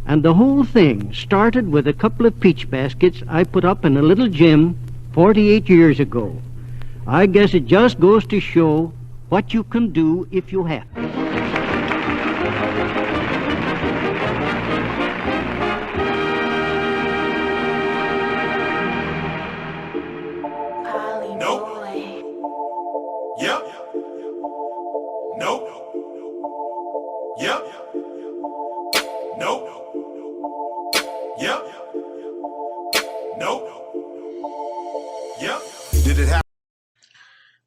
And the whole thing started with a couple of peach baskets I put up in a little gym 48 years ago. I guess it just goes to show what you can do if you have to. Nope. Yep. Nope. Yep. Nope. Yep. Nope.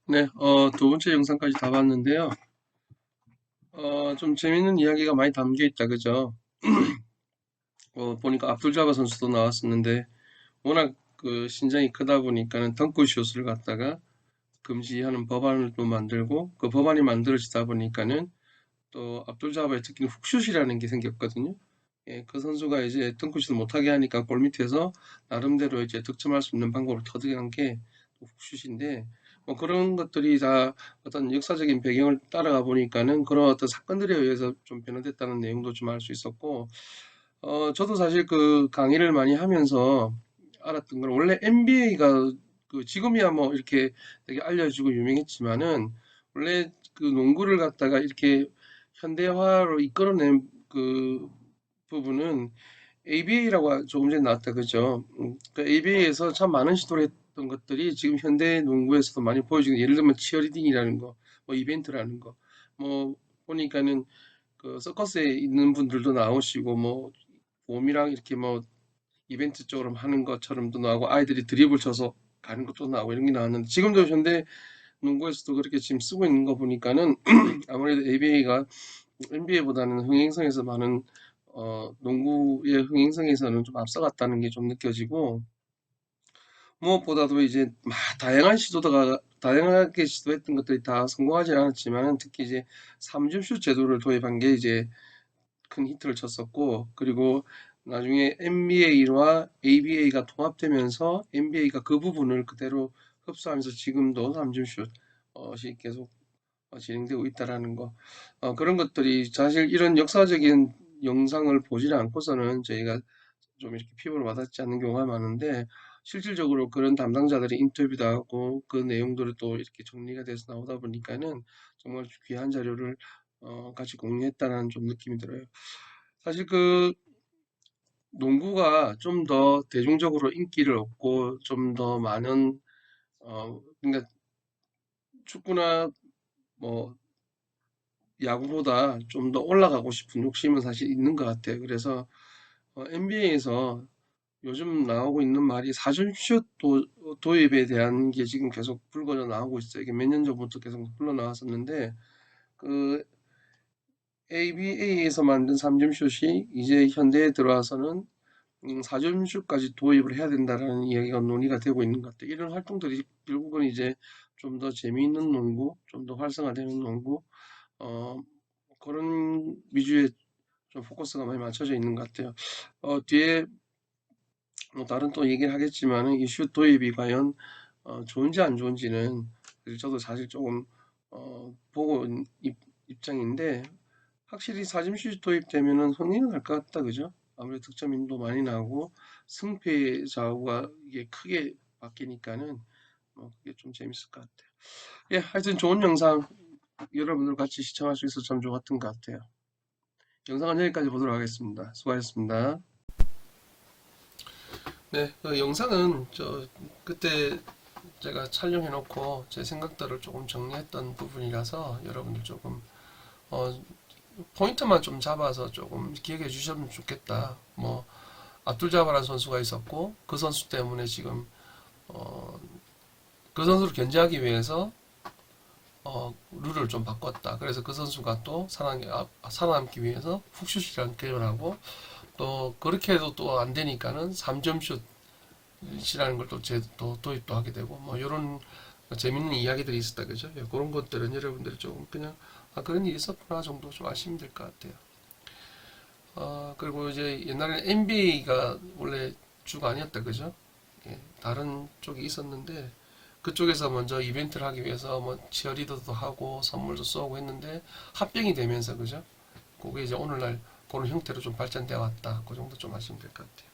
네, 두 번째 영상까지 다 봤는데요. 좀 재밌는 이야기가 많이 담겨 있다, 그죠? 보니까 압둘자바 선수도 나왔었는데, 워낙 그 신장이 크다 보니까는 덩크슛을 갖다가 금지하는 법안을 또 만들고, 그 법안이 만들어지다 보니까는 또 압둘자바의 특기는 훅슛이라는 게 생겼거든요. 예, 그 선수가 이제 덩크슛을 못하게 하니까 골 밑에서 나름대로 이제 득점할 수 있는 방법을 터득한 게 훅슛인데, 뭐 그런 것들이 다 어떤 역사적인 배경을 따라가 보니까는 그런 어떤 사건들에 의해서 좀 변화됐다는 내용도 좀 알 수 있었고, 저도 사실 그 강의를 많이 하면서 알았던 건 원래 NBA가 그 지금이야 뭐 이렇게 되게 알려지고 유명했지만은 원래 그 농구를 갖다가 이렇게 현대화로 이끌어낸 그 부분은 ABA라고 조금 전에 나왔다 그죠? 그 ABA에서 참 많은 시도를 했던 것들이 지금 현대 농구에서도 많이 보여지는 예를 들면 치어리딩이라는 거, 뭐 이벤트라는 거, 뭐 보니까는 그 서커스에 있는 분들도 나오시고 뭐 몸이랑 이렇게 뭐 이벤트 쪽으로 하는 것처럼도 나오고 아이들이 드리블 쳐서 가는 것도 나오고 이런 게 나왔는데 지금도 현대 농구에서도 그렇게 지금 쓰고 있는 거 보니까는 아무래도 ABA가 NBA보다는 흥행성에서 많은 농구의 흥행성에서는 좀 앞서갔다는 게 좀 느껴지고 무엇보다도 이제 다양하게 시도했던 것들이 다 성공하지 않았지만 특히 이제 3점 슛 제도를 도입한 게 이제 큰 히트를 쳤었고 그리고 나중에 NBA와 ABA가 통합되면서 NBA가 그 부분을 그대로 흡수하면서 지금도 3점 슛이 계속 진행되고 있다라는 거 그런 것들이 사실 이런 역사적인 영상을 보지 않고서는 저희가 좀 이렇게 피부를 와닿지 않는 경우가 많은데 실질적으로 그런 담당자들이 인터뷰도 하고 그 내용들을 또 이렇게 정리가 돼서 나오다 보니까는 정말 귀한 자료를 같이 공유했다는 좀 느낌이 들어요. 사실 그 농구가 좀 더 대중적으로 인기를 얻고 좀 더 많은 그러니까 축구나 뭐 야구보다 좀 더 올라가고 싶은 욕심은 사실 있는 것 같아요. 그래서 NBA에서 요즘 나오고 있는 말이 4점슛 도입에 대한 게 지금 계속 불거져 나오고 있어요. 이게 몇 년 전부터 계속 흘러나왔었는데 그 ABA에서 만든 3점슛이 이제 현대에 들어와서는 4점슛까지 도입을 해야 된다라는 이야기가 논의가 되고 있는 것 같아요. 이런 활동들이 결국은 이제 좀 더 재미있는 농구, 좀 더 활성화되는 농구, 그런 위주의 좀 포커스가 많이 맞춰져 있는 것 같아요. 뒤에 뭐 다른 또 얘기를 하겠지만은 이 슛 도입이 과연 좋은지 안 좋은지는 저도 사실 조금 보고 있는 입장인데 확실히 4점슛 도입되면은 흥행은 할 것 같다 그죠? 아무래도 득점인도 많이 나오고 승패 좌우가 이게 크게 바뀌니까는 그게 좀 재밌을 것 같아요. 예, 하여튼 좋은 영상 여러분들 같이 시청할 수 있어서 참 좋았던 것 같아요. 영상은 여기까지 보도록 하겠습니다. 수고하셨습니다. 네, 그 영상은 그때 제가 촬영해 놓고 제 생각들을 조금 정리했던 부분이라서 여러분들 조금 포인트만 좀 잡아서 조금 기억해 주셨으면 좋겠다. 뭐 압둘자바라는 선수가 있었고 그 선수 때문에 지금 그 선수를 견제하기 위해서 룰을 좀 바꿨다. 그래서 그 선수가 또 살아남기 위해서 훅슛이라는 게임을 하고 또 그렇게 해도 또 안 되니까는 3점 슛이라는 걸 또 도입도 하게 되고 뭐 이런 재밌는 이야기들이 있었다 그죠? 예, 그런 것들은 여러분들이 조금 그냥 그런 일이 있었구나 정도 좀 아시면 될 것 같아요. 그리고 이제 옛날에는 NBA가 원래 주가 아니었다 그죠? 예, 다른 쪽이 있었는데 그쪽에서 먼저 이벤트를 하기 위해서 뭐 치어리더도 하고 선물도 쏘고 했는데 합병이 되면서 그죠? 그게 이제 오늘날 그런 형태로 좀 발전되어 왔다. 그 정도 좀 아시면 될 것 같아요.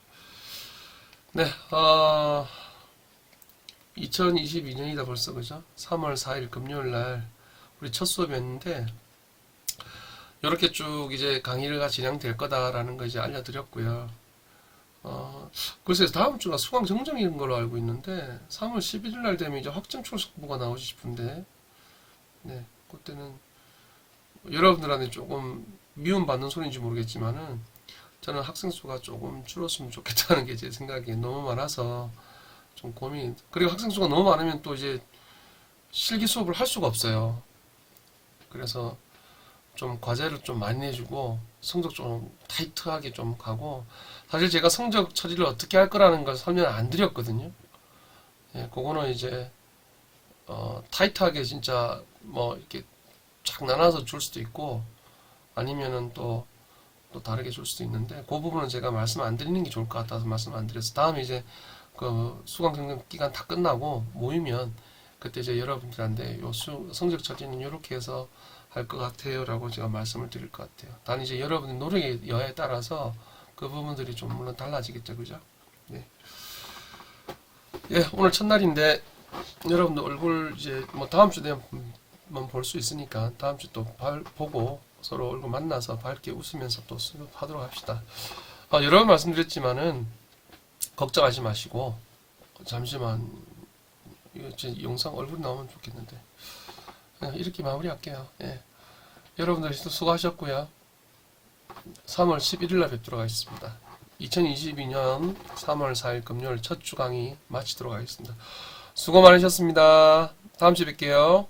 네, 2022년이다 벌써 그죠? 3월 4일 금요일 날 우리 첫 수업이었는데 이렇게 쭉 이제 강의가 진행될 거다라는 거 이제 알려드렸고요. 글쎄 다음 주가 수강 정정인 걸로 알고 있는데 3월 11일 날 되면 이제 확정 출석부가 나오지 싶은데 네, 그때는 여러분들한테 조금 미움받는 소리인지 모르겠지만은 저는 학생 수가 조금 줄었으면 좋겠다는 게 제 생각이 너무 많아서 좀 고민. 그리고 학생 수가 너무 많으면 또 이제 실기 수업을 할 수가 없어요. 그래서 좀 과제를 좀 많이 내주고 성적 좀 타이트하게 좀 가고, 사실 제가 성적 처리를 어떻게 할 거라는 걸 설명 안 드렸거든요. 예, 그거는 이제 타이트하게 진짜 뭐 이렇게 쫙 나눠서 줄 수도 있고, 아니면은 또 다르게 줄 수도 있는데, 그 부분은 제가 말씀 안 드리는 게 좋을 것 같아서 말씀 안 드려서, 다음에 이제 그 수강 경력 기간 다 끝나고 모이면 그때 이제 여러분들한테 요 성적 처리는 이렇게 해서 할 것 같아요 라고 제가 말씀을 드릴 것 같아요. 단 이제 여러분의 노력의 여하에 따라서 그 부분들이 좀 물론 달라지겠죠, 그죠? 네. 예, 오늘 첫날인데 여러분들 얼굴 이제 뭐 다음 주 되면 볼 수 있으니까 다음 주 또 보고 서로 얼굴 만나서 밝게 웃으면서 또 수업하도록 합시다. 여러 번 말씀드렸지만은 걱정하지 마시고, 잠시만 이거 제 영상 얼굴 나오면 좋겠는데 이렇게 마무리할게요. 예. 여러분들 수고하셨고요. 3월 11일 날 뵙도록 하겠습니다. 2022년 3월 4일 금요일 첫 주 강의 마치도록 하겠습니다. 수고 많으셨습니다. 다음 주에 뵐게요.